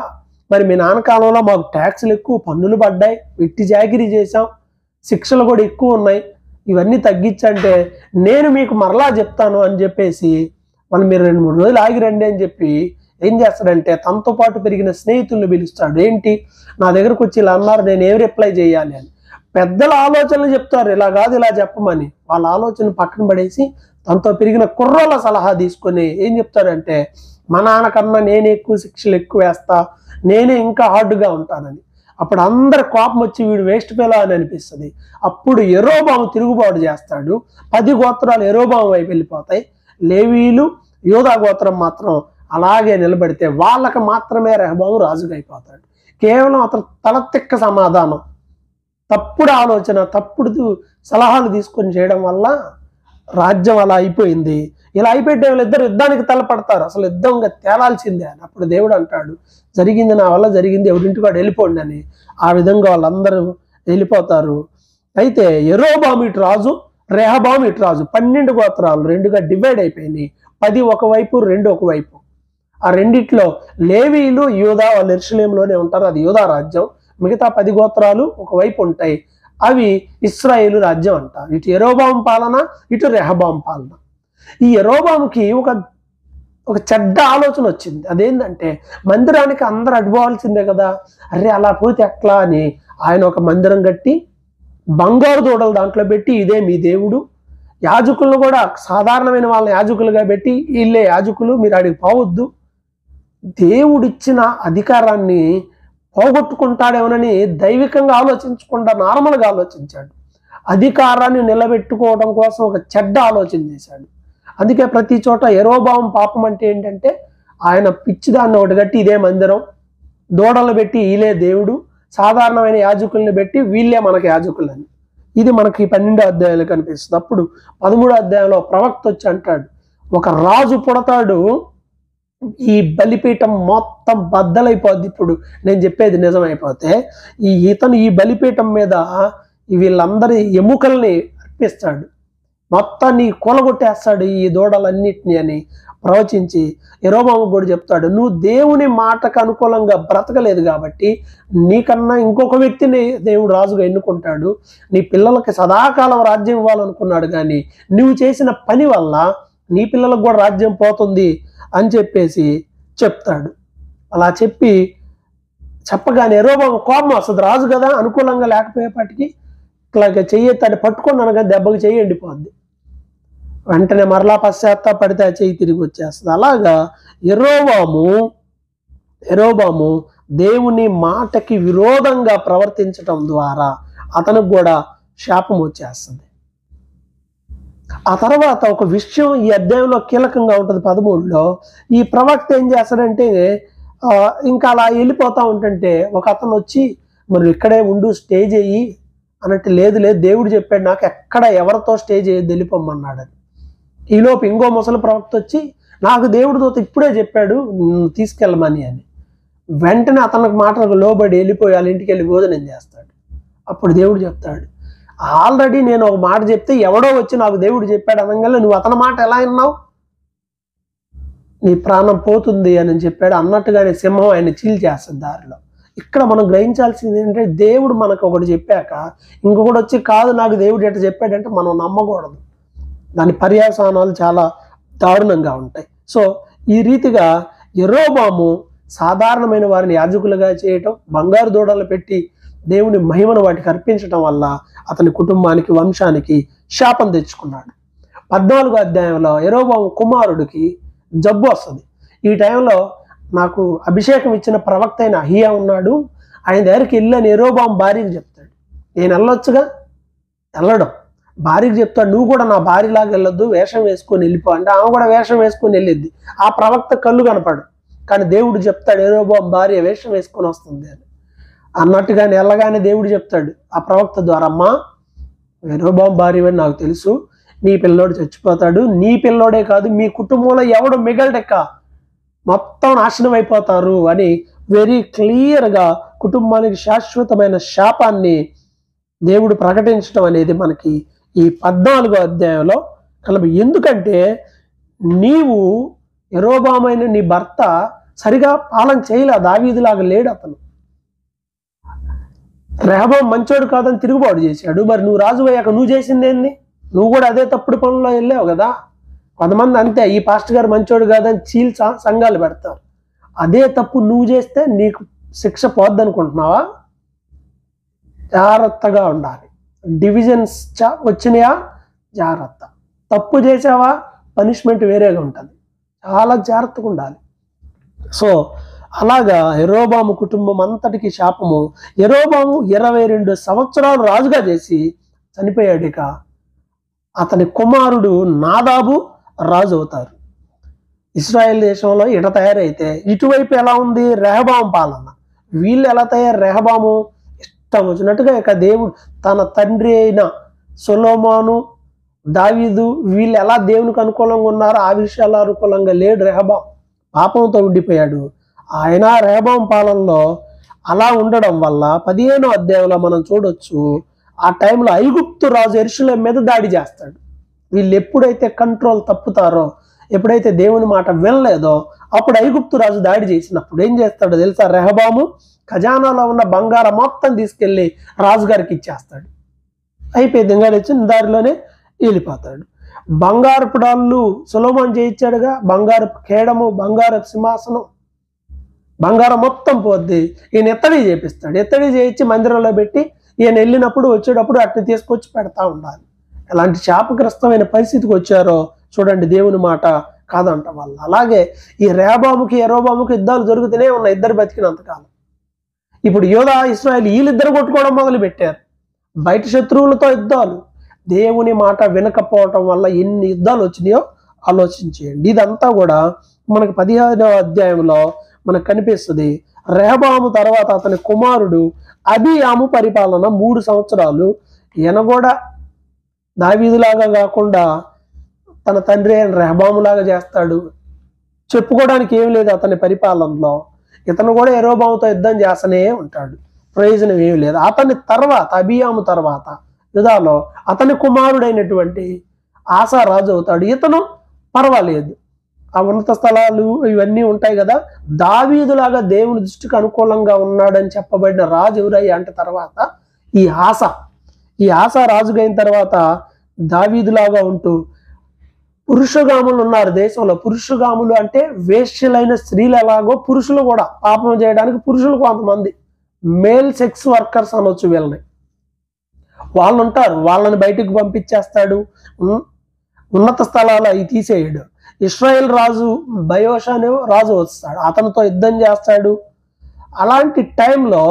మరి మీ నాన్న కాలంలో మాకు ట్యాక్సులు ఎక్కువ, పన్నులు పడ్డాయి, వెట్టి జాగిరీ చేశాం, శిక్షలు కూడా ఎక్కువ ఉన్నాయి, ఇవన్నీ తగ్గించంటే నేను మీకు మరలా చెప్తాను అని చెప్పేసి వాళ్ళు మీరు 2-3 రోజులు ఆగి రండి అని చెప్పి ఏం చేస్తాడంటే తనతో పాటు పెరిగిన స్నేహితుల్ని పిలుస్తాడు. ఏంటి నా దగ్గరకు వచ్చి ఇలా అన్నారు, నేను ఏం రిప్లై చేయాలి అని. పెద్దల ఆలోచనలు చెప్తారు, ఇలా కాదు ఇలా చెప్పమని. వాళ్ళ ఆలోచన పక్కన పడేసి తనతో పెరిగిన కుర్రోళ్ళ సలహా తీసుకొని ఏం చెప్తాడంటే, మా నాన్నకన్నా నేనే ఎక్కువ శిక్షలు ఎక్కువ వేస్తా, నేనే ఇంకా హార్డ్గా ఉంటానని. అప్పుడు అందరి కోపం వచ్చి వీడు వేస్ట్ ఫెలో అని అనిపిస్తుంది. అప్పుడు యెరోబాము తిరుగుబాటు చేస్తాడు. 10 గోత్రాలు యెరోబాము వైపు వెళ్ళిపోతాయి. లేవీలు యోధా గోత్రం మాత్రం అలాగే నిలబడితే వాళ్ళకి మాత్రమే రెహబాము రాజుగా అయిపోతాడు. కేవలం అతను తలతిక్క సమాధానం, తప్పుడు ఆలోచన, తప్పుడు సలహాలు తీసుకొని చేయడం వల్ల రాజ్యం అలా అయిపోయింది. ఇలా అయిపోయే ఇద్దరు యుద్ధానికి తలపడతారు. అసలు యుద్ధంగా తేలాల్సిందే అని. అప్పుడు దేవుడు అంటాడు, జరిగింది నా వల్ల జరిగింది, ఎవరింటికాడు వెళ్ళిపోండి అని. ఆ విధంగా వాళ్ళందరూ వెళ్ళిపోతారు. అయితే యెరోబాము ఇటు రాజు, రెహబాము ఇటు రాజు. 12 గోత్రాలు 2గా డివైడ్ అయిపోయినాయి. 10 ఒకవైపు, 2 ఒకవైపు. ఆ రెండిట్లో లేవీలు యూదా వాళ్ళు యెరూషలేములోనే ఉంటారు, అది యూదా రాజ్యం. మిగతా 10 గోత్రాలు ఒకవైపు ఉంటాయి, అవి ఇశ్రాయేలు రాజ్యం అంటారు. ఇటు యెరోబాము పాలన, ఇటు రెహబాము పాలన. ఈ యెరోబాముకి ఒక చెడ్డ ఆలోచన వచ్చింది. అదేంటంటే మందిరానికి అందరూ అడ్డుకోవాల్సిందే కదా, అరే అలా పోతే ఎట్లా అని ఆయన ఒక మందిరం కట్టి బంగారు దూడలు దాంట్లో పెట్టి, ఇదే మీ దేవుడు, యాజకులను కూడా సాధారణమైన వాళ్ళని యాజకులుగా పెట్టి, వీళ్ళే యాజకులు, మీరు అడిగి పోవద్దు, దేవుడిచ్చిన అధికారాన్ని పోగొట్టుకుంటాడేమోనని దైవికంగా ఆలోచించకుండా నార్మల్గా ఆలోచించాడు. అధికారాన్ని నిలబెట్టుకోవడం కోసం ఒక చెడ్డ ఆలోచన చేశాడు. అందుకే ప్రతి చోట యెరోబాము పాపం అంటే ఏంటంటే, ఆయన పిచ్చిదాన్ని ఒకటి కట్టి ఇదే మందిరం, దూడలు పెట్టి వీళ్ళే దేవుడు, సాధారణమైన యాజకుల్ని పెట్టి వీళ్ళే మనకి యాజకులని. ఇది మనకి 12వ అధ్యాయంలో కనిపిస్తుంది. అప్పుడు 13వ అధ్యాయంలో ప్రవక్త వచ్చి అంటాడు, ఒక రాజు పుడతాడు, ఈ బలిపీఠం మొత్తం బద్దలైపోద్ది. ఇప్పుడు నేను చెప్పేది నిజమైపోతే ఇతను ఈ బలిపీఠం మీద వీళ్ళందరి ఎముకల్ని అర్పిస్తాడు, మొత్తాన్ని కూలగొట్టేస్తాడు ఈ దూడలన్నిటిని అని ప్రవచించి యెరోబాము కూడా చెప్తాడు, నువ్వు దేవుని మాటకు అనుకూలంగా బ్రతకలేదు కాబట్టి నీకన్నా ఇంకొక వ్యక్తిని దేవుడు రాజుగా ఎన్నుకుంటాడు, నీ పిల్లలకి సదాకాలం రాజ్యం ఇవ్వాలనుకున్నాడు, కానీ నువ్వు చేసిన పని వల్ల నీ పిల్లలకు కూడా రాజ్యం పోతుంది అని చెప్పేసి చెప్తాడు. అలా చెప్పగానే యెరోబాము కోపం వస్తుంది. రాజు కదా, అనుకూలంగా లేకపోయేపాటికి ఇట్లాగ చెయ్యెత్తాడు, పట్టుకున్నాను కదా దెబ్బకి చెయ్యి ఎండిపోద్ది. వెంటనే మరలా పశ్చాత్తాపడితే ఆ చెయ్యి తిరిగి వచ్చేస్తుంది. అలాగా యెరోబాము దేవుని మాటకి విరోధంగా ప్రవర్తించటం ద్వారా అతనికి కూడా శాపం వచ్చేస్తుంది. ఆ తర్వాత ఒక విషయం ఈ అధ్యాయంలో కీలకంగా ఉంటుంది 13లో. ఈ ప్రవక్త ఏం చేస్తాడంటే ఇంకా అలా వెళ్ళిపోతా ఉంటుంటే ఒక అతను వచ్చి మరి ఇక్కడే ఉండు స్టే చేయి అన్నట్టు, లేదు లేదు దేవుడు చెప్పాడు నాకు ఎక్కడ ఎవరితో స్టే చేయొద్దు వెళ్ళిపోమన్నాడు అని. ఈలోపు ఇంకో ముసలి ప్రవక్త వచ్చి నాకు దేవుడితో ఇప్పుడే చెప్పాడు తీసుకెళ్ళమని అని. వెంటనే అతనికి మాటలకు లోబడి వెళ్ళిపోయి వాళ్ళ ఇంటికి వెళ్ళి భోజనం చేస్తాడు. అప్పుడు దేవుడు చెప్తాడు, ఆల్రెడీ నేను ఒక మాట చెప్తే ఎవడో వచ్చి నాకు దేవుడు చెప్పాడు అనగానే నువ్వు అతని మాట ఎలా విన్నావు, నీ ప్రాణం పోతుంది అని చెప్పాడు. అన్నట్టుగానే సింహం ఆయన చీల్చేస్తుంది దారిలో. ఇక్కడ మనం గ్రహించాల్సింది ఏంటంటే దేవుడు మనకు ఒకటి చెప్పాక ఇంకొకటి వచ్చి కాదు నాకు దేవుడు ఎట్లా చెప్పాడంటే మనం నమ్మకూడదు. దాని పర్యవసానాలు చాలా దారుణంగా ఉంటాయి. సో ఈ రీతిగా యెరోబాము సాధారణమైన వారిని యాజకులుగా చేయటం, బంగారు దూడలు పెట్టి దేవుని మహిమను వాటికి అర్పించడం వల్ల అతని కుటుంబానికి వంశానికి శాపం తెచ్చుకున్నాడు. 14వ అధ్యాయంలో యెరోబాము కుమారుడికి జబ్బు వస్తుంది. ఈ టైంలో నాకు అభిషేకం ఇచ్చిన ప్రవక్త అయిన అహియా ఉన్నాడు, ఆయన దగ్గరికి వెళ్ళని యెరోబాము భార్యకి చెప్తాడు. నేను వెళ్ళొచ్చుగా, వెళ్ళడం భార్యకి చెప్తాడు నువ్వు కూడా నా భార్యలాగా వెళ్ళొద్దు, వేషం వేసుకొని వెళ్ళిపో అంటే ఆమె కూడా వేషం వేసుకొని వెళ్ళిద్ది. ఆ ప్రవక్త కళ్ళు కనపడు, కానీ దేవుడు చెప్తాడు యెరోబాము భార్య వేషం వేసుకొని వస్తుంది అని. అన్నట్టుగానే వెళ్ళగానే దేవుడు చెప్తాడు ఆ ప్రవక్త ద్వారా, అమ్మా యెరోబాము భార్య అని నాకు తెలుసు, నీ పిల్లోడు చచ్చిపోతాడు, నీ పిల్లోడే కాదు మీ కుటుంబంలో ఎవడు మిగలటెక్క మొత్తం నాశనం అయిపోతారు అని వెరీ క్లియర్గా కుటుంబానికి శాశ్వతమైన శాపాన్ని దేవుడు ప్రకటించడం అనేది మనకి ఈ 14వ అధ్యాయంలో కలదు. ఎందుకంటే నీవు యెరోబామైన నీ భర్త సరిగా పాలన చేయలే, దావీదులాగా లేడు అతను. రెహబాము మంచోడు కాదని తిరుగుబాటు చేశాడు. మరి నువ్వు రాజు అయ్యాక నువ్వు చేసింది ఏంది? నువ్వు కూడా అదే తప్పుడు పనుల్లో వెళ్ళావు కదా. కొంతమంది అంతే, ఈ పాస్టర్ గారు మంచోడు కాదని సంఘాలు పెడతారు. అదే తప్పు నువ్వు చేస్తే నీకు శిక్ష పోద్ది అనుకుంటున్నావా? జాగ్రత్తగా ఉండాలి. డివిజన్స్ వచ్చినాయా జాగ్రత్త, తప్పు చేసావా పనిష్మెంట్ వేరేగా ఉంటుంది, చాలా జాగ్రత్తగా ఉండాలి. సో అలాగా యెరోబాము కుటుంబం అంతటికి శాపము. యెరోబాము 22 సంవత్సరాలు రాజుగా చేసి చనిపోయాడు. ఇక అతని కుమారుడు నాదాబు రాజు అవుతారు. ఇశ్రాయేల్ దేశంలో ఇట తయారైతే ఇటువైపు ఎలా ఉంది రెహబాము పాలన. వీళ్ళు ఎలా తయారు, రెహబాము ఇష్టం వచ్చినట్టుగా ఇక దేవుడు తన తండ్రి అయిన సొలొమోను దావీదు వీళ్ళు ఎలా దేవునికి అనుకూలంగా ఉన్నారో ఆ విషయాలు అనుకూలంగా లేడు రెహబాము, పాపంతో ఉండిపోయాడు. ఆయన రెహబాము పాలనలో అలా ఉండడం వల్ల 15వ అధ్యాయంలో మనం చూడొచ్చు, ఆ టైంలో ఐగుప్తు రాజు యెరూషలేము మీద దాడి చేస్తాడు. వీళ్ళు ఎప్పుడైతే కంట్రోల్ తప్పుతారో, ఎప్పుడైతే దేవుని మాట వినలేదో అప్పుడు ఐగుప్తు రాజు దాడి చేసినప్పుడు ఏం చేస్తాడో తెలుసా? రెహబాము ఖజానాలో ఉన్న బంగారం మొత్తం తీసుకెళ్ళి రాజుగారికి ఇచ్చేస్తాడు. అయిపోయింది, ఇంకా వచ్చిన దారిలోనే వెళ్ళిపోతాడు. బంగారపు డాళ్ళు సొలొమోను చేయించాడుగా, బంగారపు కేడము, బంగారపు సింహాసనం, బంగారం మొత్తం పోద్ది. ఈయన ఎత్తడి చేపిస్తాడు. ఎత్తడి చేయించి మందిరంలో పెట్టి ఈయన వెళ్ళినప్పుడు వచ్చేటప్పుడు అట్లా తీసుకొచ్చి పెడతా ఉండాలి. ఎలాంటి శాపగ్రస్తమైన పరిస్థితికి వచ్చారో చూడండి దేవుని మాట కాదంట వల్ల. అలాగే ఈ రెహబాముకి యెరోబాముకి యుద్ధాలు జరుగుతూనే ఉన్నాయి ఇద్దరు బతికినంతకాలం. ఇప్పుడు యోధా ఇశ్రాయేలు వీళ్ళిద్దరు కొట్టుకోవడం మొదలు పెట్టారు, బయట శత్రువులతో యుద్ధాలు. దేవుని మాట వినకపోవటం వల్ల ఎన్ని యుద్ధాలు వచ్చినాయో ఆలోచించేయండి. ఇదంతా కూడా మనకు 15వ అధ్యాయంలో మనకు కనిపిస్తుంది. రెహబాము తర్వాత అతని కుమారుడు అబీయాము పరిపాలన 3 సంవత్సరాలు. ఈయన కూడా దావీదులాగా కాకుండా తన తండ్రి అయిన రెహబాములాగా చేస్తాడు. చెప్పుకోవడానికి ఏం లేదు అతని పరిపాలనలో. ఇతను కూడా యెరోబాముతో యుద్ధం చేస్తూనే ఉంటాడు, ప్రయోజనం ఏమి లేదు. అతని తర్వాత అబీయాము తర్వాత యుధాలో అతని కుమారుడైనటువంటి ఆసా రాజు అవుతాడు. ఇతను పర్వాలేదు, ఆ ఉన్నత స్థలాలు ఇవన్నీ ఉంటాయి కదా. దావీదులాగా దేవుని దృష్టికి అనుకూలంగా ఉన్నాడని చెప్పబడిన రాజు ఎవరయ్యా అంటే తర్వాత ఈ ఆసా రాజుగా అయిన తర్వాత దావీదులాగా ఉంటూ పురుషగాములు ఉన్నారు దేశంలో. పురుషగాములు అంటే వేశ్యలైన స్త్రీలు ఎలాగో పురుషులు కూడా పాపం చేయడానికి పురుషులు కొంతమంది మేల్ సెక్స్ వర్కర్స్ అనొచ్చు వీళ్ళని. వాళ్ళు ఉంటారు, వాళ్ళని బయటకు పంపించేస్తాడు, ఉన్నత స్థలాలు అవి తీసేయడు. ఇశ్రాయేల్ రాజు బయోషా అనే రాజు వస్తాడు, అతనితో యుద్ధం చేస్తాడు. అలాంటి టైంలో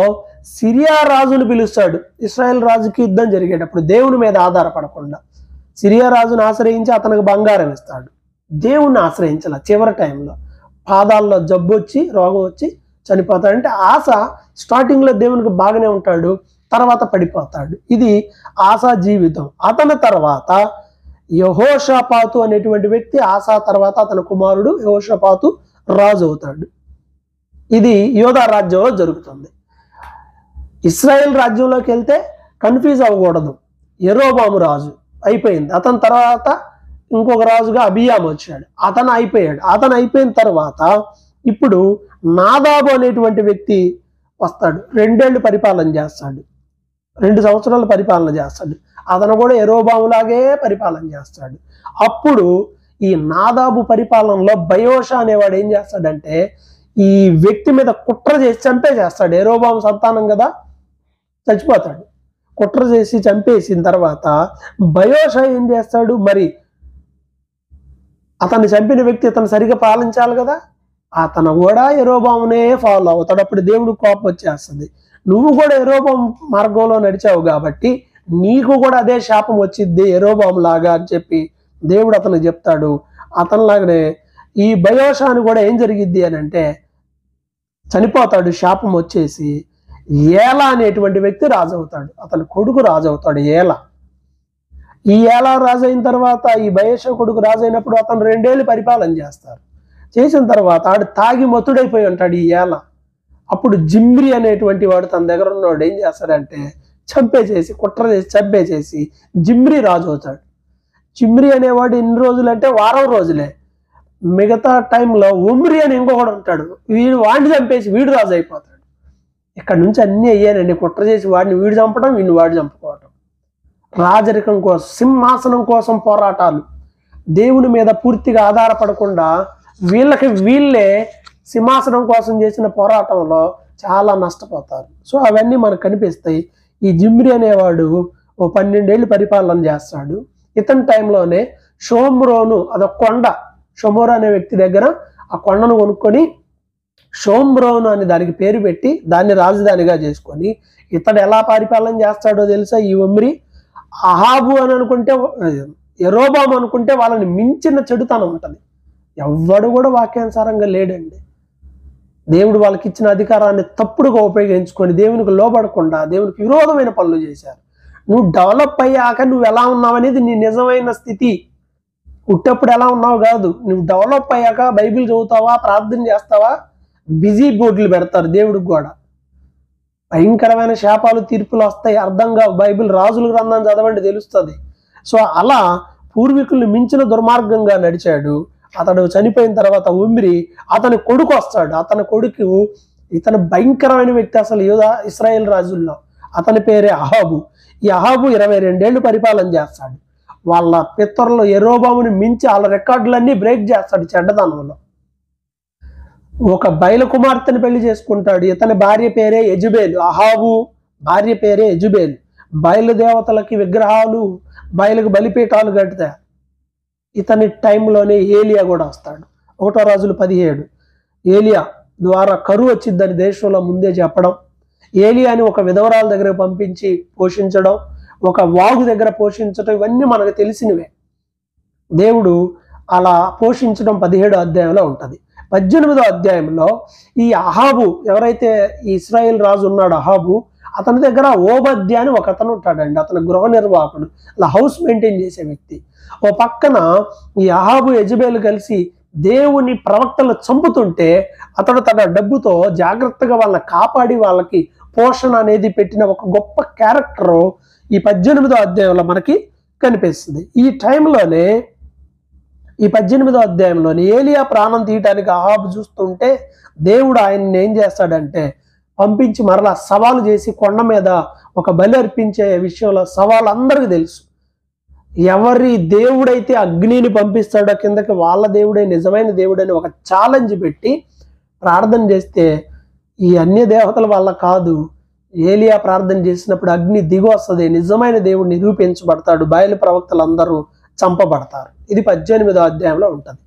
సిరియా రాజును పిలుస్తాడు ఇశ్రాయేల్ రాజుకి యుద్ధం జరిగేటప్పుడు, దేవుని మీద ఆధారపడకుండా. సిరియా రాజును ఆశ్రయించి అతనికి బంగారం ఇస్తాడు. దేవుణ్ణి ఆశ్రయించాల. చివరి టైంలో పాదాల్లో జబ్బు వచ్చి రోగం వచ్చి చనిపోతాడు. అంటే ఆశ స్టార్టింగ్లో దేవునికి బాగానే ఉంటాడు, తర్వాత పడిపోతాడు. ఇది ఆశా జీవితం. అతని తర్వాత యెహోషాపాతు అనేటువంటి వ్యక్తి, ఆశా తర్వాత అతని కుమారుడు యెహోషాపాతు రాజు అవుతాడు. ఇది యోధా రాజ్యంలో జరుగుతుంది. ఇశ్రాయేల్ రాజ్యంలోకి వెళ్తే కన్ఫ్యూజ్ అవ్వకూడదు. యెరోబాము రాజు అయిపోయింది. అతని తర్వాత ఇంకొక రాజుగా అబియాము వచ్చాడు, అతను అయిపోయాడు. అతను అయిపోయిన తర్వాత ఇప్పుడు నాదాబు అనేటువంటి వ్యక్తి వస్తాడు. 2 ఏళ్ళు పరిపాలన చేస్తాడు, 2 సంవత్సరాలు పరిపాలన చేస్తాడు. అతను కూడా యెరోబాములాగే పరిపాలన చేస్తాడు. అప్పుడు ఈ నాదాబు పరిపాలనలో బయోషా అనేవాడు ఏం చేస్తాడంటే ఈ వ్యక్తి మీద కుట్ర చేసి చంపేసేస్తాడు. యెరోబాము సంతానం కదా, చచ్చిపోతాడు. కుట్ర చేసి చంపేసిన తర్వాత బయోషా ఏం చేస్తాడు, మరి అతన్ని చంపిన వ్యక్తి ఇతను సరిగా పాలించాలి కదా, అతను కూడా యెరోబామునే ఫాలో అవుతాడు. అప్పుడు దేవుడు కోపం వచ్చేస్తుంది. నువ్వు కూడా యెరోబాము మార్గంలో నడిచావు కాబట్టి నీకు కూడా అదే శాపం వచ్చిద్ది యెరోబాము లాగా అని చెప్పి దేవుడు అతనికి చెప్తాడు. అతనిలాగానే ఈ బయోషాని కూడా ఏం జరిగిద్ది అని అంటే చనిపోతాడు, శాపం వచ్చేసి. ఏలా అనేటువంటి వ్యక్తి రాజు అవుతాడు, అతని కొడుకు రాజు అవుతాడు ఏలా. ఈ ఏలా రాజు అయిన తర్వాత ఈ బయోషా కొడుకు రాజు అయినప్పుడు అతను 2 ఏళ్ళు పరిపాలన చేస్తారు. చేసిన తర్వాత ఆడు తాగి మత్తుడైపోయి ఉంటాడు ఈ ఏలా. అప్పుడు జిమ్రి అనేటువంటి వాడు తన దగ్గర ఉన్నవాడు ఏం చేస్తాడంటే చంపేసేసి, కుట్ర చేసి చంపేసేసి జిమ్రి రాజు అవుతాడు. జిమ్రి అనేవాడు ఎన్ని రోజులు అంటే వారం రోజులే. మిగతా టైంలో ఒమ్రి అని ఇంకొకడు ఉంటాడు, వాడిని చంపేసి వీడు రాజు అయిపోతాడు. ఇక్కడ నుంచి అన్నీ అయ్యానండి. కుట్ర చేసి వాడిని వీడు చంపడం, వీడిని వాడు చంపుకోవటం. రాజరికం కోసం, సింహాసనం కోసం పోరాటాలు, దేవుని మీద పూర్తిగా ఆధారపడకుండా వీళ్ళకి వీళ్ళే సింహాసనం కోసం చేసిన పోరాటంలో చాలా నష్టపోతారు. సో అవన్నీ మనకు కనిపిస్తాయి. ఈ జిమ్రి అనేవాడు 12 ఏళ్ళు పరిపాలన చేస్తాడు. ఇతని టైంలోనే షోమ్రోను, అదొక కొండ, షోమోరు అనే వ్యక్తి దగ్గర ఆ కొండను కొనుక్కొని షోమ్రోను అని దానికి పేరు పెట్టి దాన్ని రాజధానిగా చేసుకొని ఇతడు ఎలా పరిపాలన చేస్తాడో తెలుసా ఈ ఒమ్రి? అహాబు అని అనుకుంటే, యెరోబాము అనుకుంటే వాళ్ళని మించిన చెడుతనం ఉంటుంది. ఎవ్వడు కూడా వాక్యానుసారంగా లేడండి. దేవుడు వాళ్ళకి ఇచ్చిన అధికారాన్ని తప్పుడుగా ఉపయోగించుకొని దేవునికి లోబడకుండా దేవునికి విరోధమైన పనులు చేశారు. నువ్వు డెవలప్ అయ్యాక నువ్వు ఎలా ఉన్నావు అనేది నీ నిజమైన స్థితి. పుట్టప్పుడు ఎలా ఉన్నావు కాదు. నువ్వు డెవలప్ అయ్యాక బైబిల్ చదువుతావా, ప్రార్థన చేస్తావా, బిజీ బోర్డులు పెడతారు దేవుడికి కూడా. భయంకరమైన శాపాలు తీర్పులు వస్తాయి, అర్థంగా బైబిల్ రాజుల గ్రంథం చదవండి తెలుస్తుంది. సో అలా పూర్వీకుల్ని మించిన దుర్మార్గంగా నడిచాడు. అతడు చనిపోయిన తర్వాత ఒమ్రి అతని కొడుకు వస్తాడు. అతని కొడుకు ఇతను భయంకరమైన వ్యక్తి అసలు ఇశ్రాయేల్ రాజుల్లో. అతని పేరే అహాబు. ఈ అహాబు 22 ఏళ్ళు పరిపాలన చేస్తాడు. వాళ్ళ పితరులు యెరోబాముని మించి వాళ్ళ రికార్డులన్నీ బ్రేక్ చేస్తాడు చెడ్డతనంలో. ఒక బయల కుమార్తెను పెళ్లి చేసుకుంటాడు. ఇతని భార్య పేరే యెజబేలు. అహాబు భార్య పేరే యెజబేలు. బయలుదేవతలకి విగ్రహాలు, బయలుకు బలిపీఠాలు కడతారు. ఇతని టైంలోనే ఏలియా కూడా వస్తాడు. 1 రాజులు 17. ఏలియా ద్వారా కరువు వచ్చిందని దేశంలో ముందే చెప్పడం, ఏలియాని ఒక విధవరాల దగ్గర పంపించి పోషించడం, ఒక వాగు దగ్గర పోషించడం, ఇవన్నీ మనకు తెలిసినవే. దేవుడు అలా పోషించడం 17వ అధ్యాయంలో ఉంటుంది. 18వ అధ్యాయంలో ఈ అహాబు, ఎవరైతే ఈ ఇశ్రాయేల్ రాజు ఉన్నాడు అహాబు, అతని దగ్గర ఓబద్య అని ఒక అతను ఉంటాడండి. అతను గృహ నిర్వాహకుడు, అలా హౌస్ మెయింటైన్ చేసే వ్యక్తి. ఓ పక్కన ఈ అహాబు యెజబేలు కలిసి దేవుని ప్రవక్తలు చంపుతుంటే అతడు తన డబ్బుతో జాగ్రత్తగా వాళ్ళని కాపాడి వాళ్ళకి పోషణ అనేది పెట్టిన ఒక గొప్ప క్యారెక్టరు ఈ 18వ అధ్యాయంలో మనకి కనిపిస్తుంది. ఈ టైంలోనే ఈ 18వ అధ్యాయంలోనే ఏలియా ప్రాణం తీయటానికి అహాబు చూస్తుంటే దేవుడు ఆయన్ని ఏం చేస్తాడంటే పంపించి మరలా సవాలు చేసి కొండ మీద ఒక బలి అర్పించే విషయంలో సవాలు అందరికీ తెలుసు. ఎవరి దేవుడైతే అగ్నిని పంపిస్తాడో కిందకి వాళ్ళ దేవుడే నిజమైన దేవుడని ఒక ఛాలెంజ్ పెట్టి ప్రార్థన చేస్తే ఈ అన్య దేవతల వల్ల కాదు, ఏలియా ప్రార్థన చేసినప్పుడు అగ్ని దిగి వస్తుంది, నిజమైన దేవుడు నిరూపించబడతాడు, బయలు ప్రవక్తలందరూ చంపబడతారు. ఇది 18వ అధ్యాయంలో ఉంటుంది.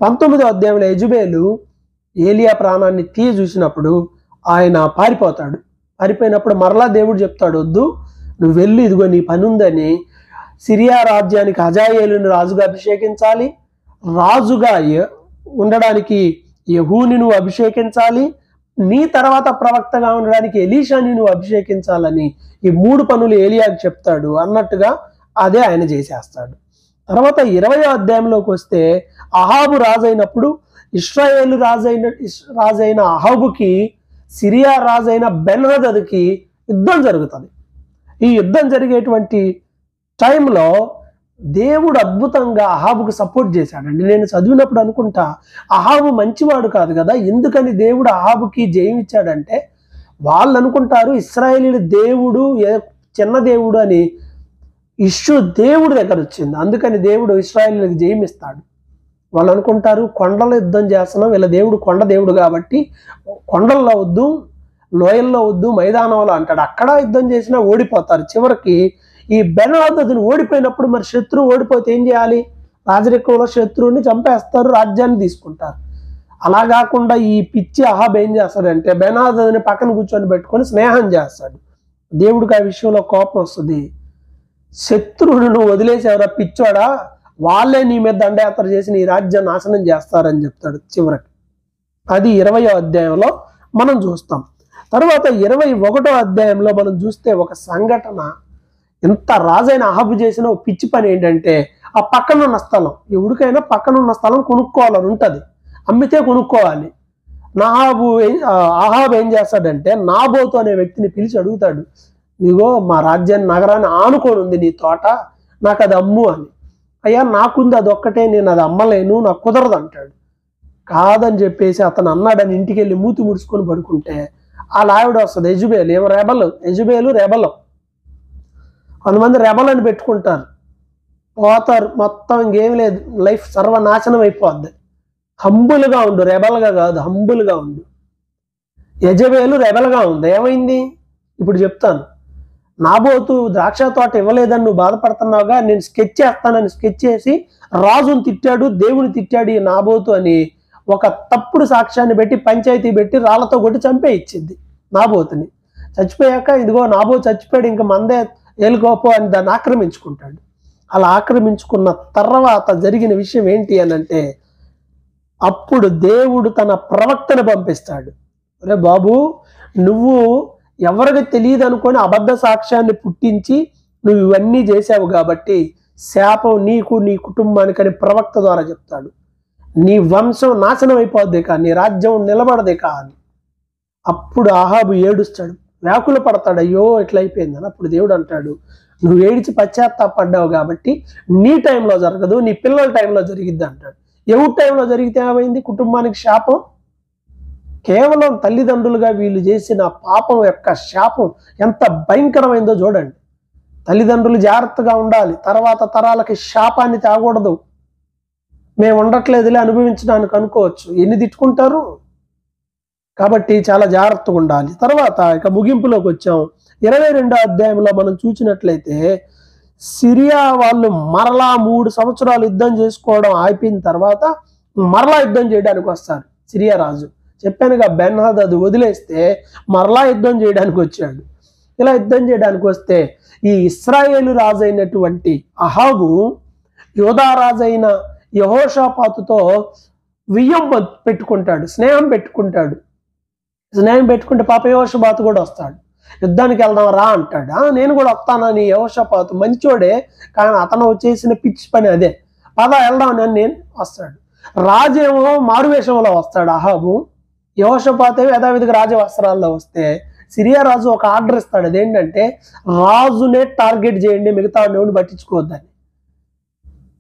19వ అధ్యాయంలో యెజబేలు ఏలియా ప్రాణాన్ని తీయ చూసినప్పుడు ఆయన పారిపోతాడు. పారిపోయినప్పుడు మరలా దేవుడు చెప్తాడు, వద్దు నువ్వు వెళ్ళి, ఇదిగో నీ పని ఉందని సిరియా రాజ్యానికి హజాయేలుని రాజుగా అభిషేకించాలి, రాజుగా ఉండడానికి యెహూని నువ్వు అభిషేకించాలి, నీ తర్వాత ప్రవక్తగా ఉండడానికి ఎలీషాని నువ్వు అభిషేకించాలని ఈ 3 పనులు ఏలియాకి చెప్తాడు అన్నట్టుగా అదే ఆయన చేసేస్తాడు. తర్వాత 20వ అధ్యాయంలోకి వస్తే అహాబు రాజైనప్పుడు ఇశ్రాయేలు రాజైన అహాబుకి సిరియా రాజైన బెన్హదద్కి యుద్ధం జరుగుతుంది. ఈ యుద్ధం జరిగేటువంటి టైంలో దేవుడు అద్భుతంగా అహాబుకు సపోర్ట్ చేశాడండి. నేను చదివినప్పుడు అనుకుంటా అహాబు మంచివాడు కాదు కదా, ఎందుకని దేవుడు అహాబుకి జయం ఇచ్చాడంటే వాళ్ళు అనుకుంటారు ఇశ్రాయేలీల దేవుడు చిన్న దేవుడు అని ఇష్యూ దేవుడి దగ్గర వచ్చింది, అందుకని దేవుడు ఇశ్రాయేలీలకు జయం ఇస్తాడు. వాళ్ళు అనుకుంటారు కొండలో యుద్ధం చేస్తున్నాం, వీళ్ళ దేవుడు కొండ దేవుడు కాబట్టి కొండల్లో వద్దు, లోయల్లో వద్దు, మైదానంలో అంటాడు. అక్కడ యుద్ధం చేసినా ఓడిపోతారు. చివరికి ఈ బెన్హదదుని ఓడిపోయినప్పుడు మరి శత్రువు ఓడిపోతే ఏం చేయాలి? రాజరికంలో శత్రువుని చంపేస్తారు, రాజ్యాన్ని తీసుకుంటారు. అలా కాకుండా ఈ పిచ్చి అహాబ్ ఏం చేస్తాడంటే బెన్హదదుని పక్కన కూర్చొని పెట్టుకొని స్నేహం చేస్తాడు. దేవుడికి ఆ విషయంలో కోపం వస్తుంది. శత్రువును నువ్వు వదిలేసేవరా పిచ్చోడా, వాళ్ళే నీ మీద దండయాత్ర చేసి నీ రాజ్యం నాశనం చేస్తారని చెప్తాడు చివరికి. అది 20వ అధ్యాయంలో మనం చూస్తాం. తర్వాత 21వ అధ్యాయంలో మనం చూస్తే ఒక సంఘటన, ఎంత రాజైన అహాబు చేసిన ఒక పిచ్చి పని ఏంటంటే ఆ పక్కనున్న స్థలం, ఎవరికైనా పక్కనున్న స్థలం కొనుక్కోవాలని ఉంటుంది, అమ్మితే కొనుక్కోవాలి. అహాబు ఏం చేస్తాడంటే నాబోతు అనే వ్యక్తిని పిలిచి అడుగుతాడు, నీగో మా రాజ్యాన్ని నగరాన్ని ఆనుకొని ఉంది నీ తోట, నాకు అది అమ్ము అని. అయ్యా నాకుంది అదొక్కటే, నేను అది అమ్మలేను, నాకు కుదరదు అంటాడు. కాదని చెప్పేసి అతను అన్నాడని ఇంటికి వెళ్ళి మూతి ముడుచుకొని పడుకుంటే ఆ ఆవిడ వస్తుంది, యెజబెలు. ఏమో యెజబెలు రెబలు. కొంతమంది రెబల్ అని పెట్టుకుంటారు, పోతారు, మొత్తం ఇంకేం లేదు, లైఫ్ సర్వనాశనం అయిపోద్ది. హంబుల్గా ఉండు, రెబల్గా కాదు, హంబుల్గా ఉండు. యెజబెలు రెబల్గా ఉంది, ఏమైంది ఇప్పుడు చెప్తాను. నాబోతు ద్రాక్ష తోట ఇవ్వలేదని నువ్వు బాధపడుతున్నావుగా, నేను స్కెచ్ చేస్తానని స్కెచ్ చేసి రాజుని తిట్టాడు, దేవుని తిట్టాడు ఈ నాబోతు అని ఒక తప్పుడు సాక్ష్యాన్ని పెట్టి పంచాయతీ పెట్టి రాళ్లతో కొట్టి చంపే ఇచ్చింది నాబోతుని. చచ్చిపోయాక ఇదిగో నాబోతు చచ్చిపోయాడు, ఇంక మందే ఏలుకోపో అని దాన్ని ఆక్రమించుకుంటాడు. అలా ఆక్రమించుకున్న తర్వాత జరిగిన విషయం ఏంటి అని అంటే అప్పుడు దేవుడు తన ప్రవక్తను పంపిస్తాడు. అరే బాబు, నువ్వు ఎవరికి తెలియదు అనుకొని అబద్ధ సాక్ష్యాన్ని పుట్టించి నువ్వు ఇవన్నీ చేసావు కాబట్టి శాపం నీకు నీ కుటుంబానికి అని ప్రవక్త ద్వారా చెప్తాడు. నీ వంశం నాశనం అయిపోద్ది కా, నీ రాజ్యం నిలబడదే కా అని. అప్పుడు అహాబు ఏడుస్తాడు, వ్యాకుల పడతాడు, అయ్యో ఇట్లా అయిపోయిందని. అప్పుడు దేవుడు అంటాడు, నువ్వు ఏడిచి పశ్చాత్తాపడ్డావు కాబట్టి నీ టైంలో జరగదు, నీ పిల్లల టైంలో జరిగిద్ది అంటాడు. ఎవరి టైంలో జరిగితే ఏమైంది? కుటుంబానికి శాపం. కేవలం తల్లిదండ్రులుగా వీళ్ళు చేసిన పాపం యొక్క శాపం ఎంత భయంకరమైందో చూడండి. తల్లిదండ్రులు జాగ్రత్తగా ఉండాలి, తర్వాత తరాలకి శాపాన్ని తాగకూడదు. మేము ఉండట్లేదులే అనుభవించడానికి అనుకోవచ్చు, ఎన్ని తిట్టుకుంటారు. కాబట్టి చాలా జాగ్రత్తగా ఉండాలి. తర్వాత ఇక ముగింపులోకి వచ్చాం. 22వ అధ్యాయంలో మనం చూసినట్లయితే సిరియా వాళ్ళు మరలా 3 సంవత్సరాలు యుద్ధం చేసుకోవడం ఆపిన తర్వాత మరలా యుద్ధం చేయడానికి వస్తారు. సిరియా రాజు చెప్పానుగా, బెన్హదదు వదిలేస్తే మరలా యుద్ధం చేయడానికి వచ్చాడు. ఇలా యుద్ధం చేయడానికి వస్తే ఈ ఇశ్రాయేలు రాజు అయినటువంటి అహాబు యోధా రాజైన యెహోషాపాతుతో వియ్యం పెట్టుకుంటాడు, స్నేహం పెట్టుకుంటాడు. స్నేహం పెట్టుకుంటే పాప యెహోషాపాతు కూడా వస్తాడు. యుద్ధానికి వెళ్దాం రా అంటాడు. నేను కూడా వస్తానని యెహోషాపాతు మంచోడే, కానీ అతను చేసిన పిచ్చి పని అదే. పద వెళ్దాం అని నేను వస్తాడు. రాజేమో మారువేషంలో వస్తాడు అహాబు, యెహోషాపాతు యథావిధిగా రాజవస్త్రాల్లో వస్తే సిరియా రాజు ఒక ఆర్డర్ ఇస్తాడు. అదేంటంటే రాజునే టార్గెట్ చేయండి, మిగతా దేవుని పట్టించుకోవద్దని.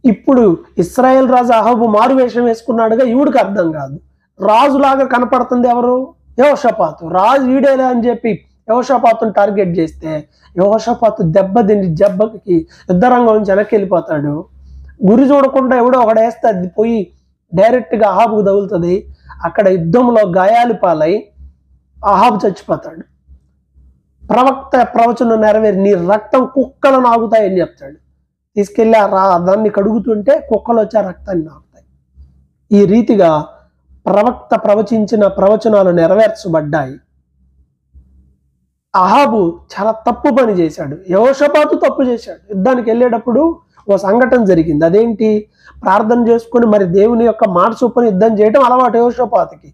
ఇప్పుడు ఇశ్రాయేల్ రాజు అహాబు మారువేషం వేసుకున్నాడుగా, ఈవిడికి అర్థం కాదు. రాజులాగా కనపడుతుంది ఎవరు? యెహోషాపాతు. రాజు ఈడేలే అని చెప్పి యెహోషాపాతుని టార్గెట్ చేస్తే యెహోషాపాతు దెబ్బకి యుద్ధరంగం నుంచి వెనక్కి వెళ్ళిపోతాడు. గురి చూడకుండా ఎవడో ఒకడు వేస్తే అది పోయి డైరెక్ట్గా అహాబుకు తగులుతుంది. అక్కడ యుద్ధంలో గాయాలు పాలై అహాబు చచ్చిపోతాడు. ప్రవక్త ప్రవచనం నెరవేరి నీ రక్తం కుక్కలు నాగుతాయని చెప్తాడు. తీసుకెళ్ళి దాన్ని కడుగుతుంటే కుక్కలు వచ్చి ఆ రక్తాన్ని నాగుతాయి. ఈ రీతిగా ప్రవక్త ప్రవచించిన ప్రవచనాలు నెరవేర్చబడ్డాయి. అహాబు చాలా తప్పు పని చేశాడు, యెహోషాపాతు తప్పు చేశాడు. యుద్ధానికి వెళ్ళేటప్పుడు ఓ సంఘటన జరిగింది. అదేంటి? ప్రార్థన చేసుకుని మరి దేవుని యొక్క మాట చొప్పున యుద్ధం చేయడం అలవాటు యెహోషాపాతుకి.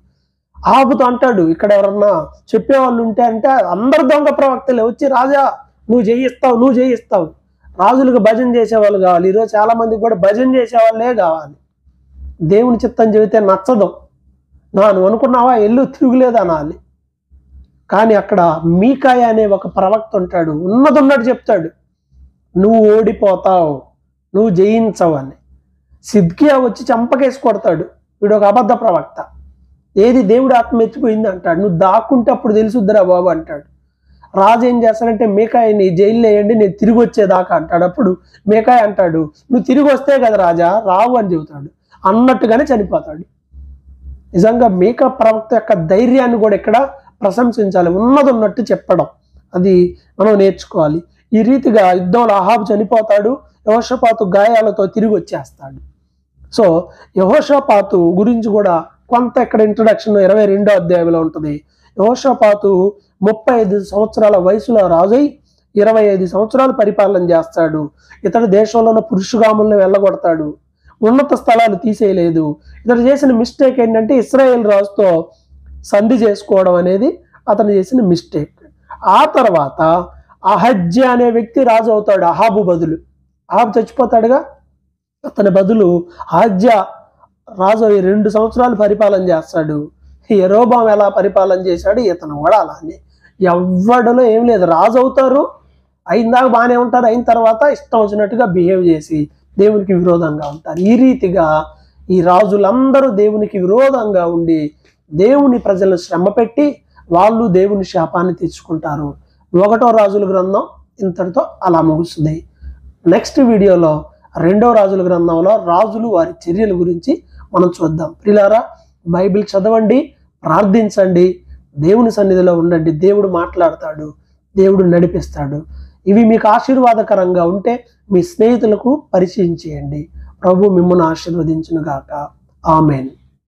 అహాబుతో అంటాడు, ఇక్కడ ఎవరన్నా చెప్పేవాళ్ళు ఉంటే అంటే అందరు దొంగ ప్రవక్తలే వచ్చి, రాజా నువ్వు జయిస్తావు, నువ్వు జయిస్తావు. రాజులకు భజన చేసేవాళ్ళు కావాలి. ఈరోజు చాలా మందికి కూడా భజన చేసేవాళ్ళే కావాలి. దేవుని చిత్తం చెబితే నచ్చదు. నువ్వు అనుకున్నావా, ఎల్లు తిరుగులేదు అనాలి. కానీ అక్కడ మీకాయ అనే ఒక ప్రవక్త ఉంటాడు, ఉన్నట్టు చెప్తాడు, నువ్వు ఓడిపోతావు, నువ్వు జయించవు అని. సిద్కియా వచ్చి చంపకేసి కొడతాడు, వీడు ఒక అబద్ధ ప్రవక్త. ఏది దేవుడు ఆత్మ ఎత్తిపోయింది అంటాడు, నువ్వు దాక్కుంటే అప్పుడు తెలుసుద్దిరా బాబు అంటాడు. రాజు ఏం చేస్తాడంటే, మీకాయని జైల్లో వేయండి, నేను తిరిగి వచ్చేదాకా అంటాడు. అప్పుడు మీకాయ అంటాడు, నువ్వు తిరిగి వస్తే కదా రాజా, రావు అని చెబుతాడు. అన్నట్టుగానే చనిపోతాడు. నిజంగా మీకా ప్రవక్త యొక్క ధైర్యాన్ని కూడా ఇక్కడ ప్రశంసించాలి, ఉన్నట్టు చెప్పడం, అది మనం నేర్చుకోవాలి. ఈ రీతిగా యుద్ధంలో అహాబు చనిపోతాడు, యెహోషాపాతు గాయాలతో తిరిగి వచ్చేస్తాడు. సో యెహోషాపాతు గురించి కూడా కొంత ఇక్కడ ఇంట్రడక్షన్ 22వ అధ్యాయంలో ఉంటుంది. యెహోషాపాతు 35 సంవత్సరాల వయసులో రాజై 25 సంవత్సరాలు పరిపాలన చేస్తాడు. ఇతడు దేశంలో ఉన్న పురుషుగాములను వెళ్ళగొడతాడు, ఉన్నత స్థలాలు తీసేయలేదు. ఇతడు చేసిన మిస్టేక్ ఏంటంటే ఇశ్రాయేల్ రాజుతో సంధి చేసుకోవడం అనేది అతను చేసిన మిస్టేక్. ఆ తర్వాత అహజ్యా అనే వ్యక్తి రాజు అవుతాడు అహాబు బదులు. అహాబు చచ్చిపోతాడుగా, అతని బదులు అహజ్యా రాజు 2 సంవత్సరాలు పరిపాలన చేస్తాడు. యెరోబాము ఎలా పరిపాలన చేశాడు, ఇతను కూడా అలానే. ఎవ్వడలో ఏం లేదు, రాజు అవుతారు, అయినదాకా బాగానే ఉంటారు, అయిన తర్వాత ఇష్టం వచ్చినట్టుగా బిహేవ్ చేసి దేవునికి విరోధంగా ఉంటారు. ఈ రీతిగా ఈ రాజులందరూ దేవునికి విరోధంగా ఉండి దేవుని ప్రజలను శ్రమ పెట్టి వాళ్ళు దేవుని శాపాన్ని తెచ్చుకుంటారు. 1వ రాజుల గ్రంథం ఇంతటితో అలా ముగుస్తుంది. నెక్స్ట్ వీడియోలో 2వ రాజుల గ్రంథంలో రాజులు వారి చర్యల గురించి మనం చూద్దాం. ప్రియులారా, బైబిల్ చదవండి, ప్రార్థించండి, దేవుని సన్నిధిలో ఉండండి. దేవుడు మాట్లాడతాడు, దేవుడు నడిపిస్తాడు. ఇవి మీకు ఆశీర్వాదకరంగా ఉంటే మీ స్నేహితులకు పరిచయం చేయండి. ప్రభు మిమ్మల్ని ఆశీర్వదించును గాక. ఆమేన్.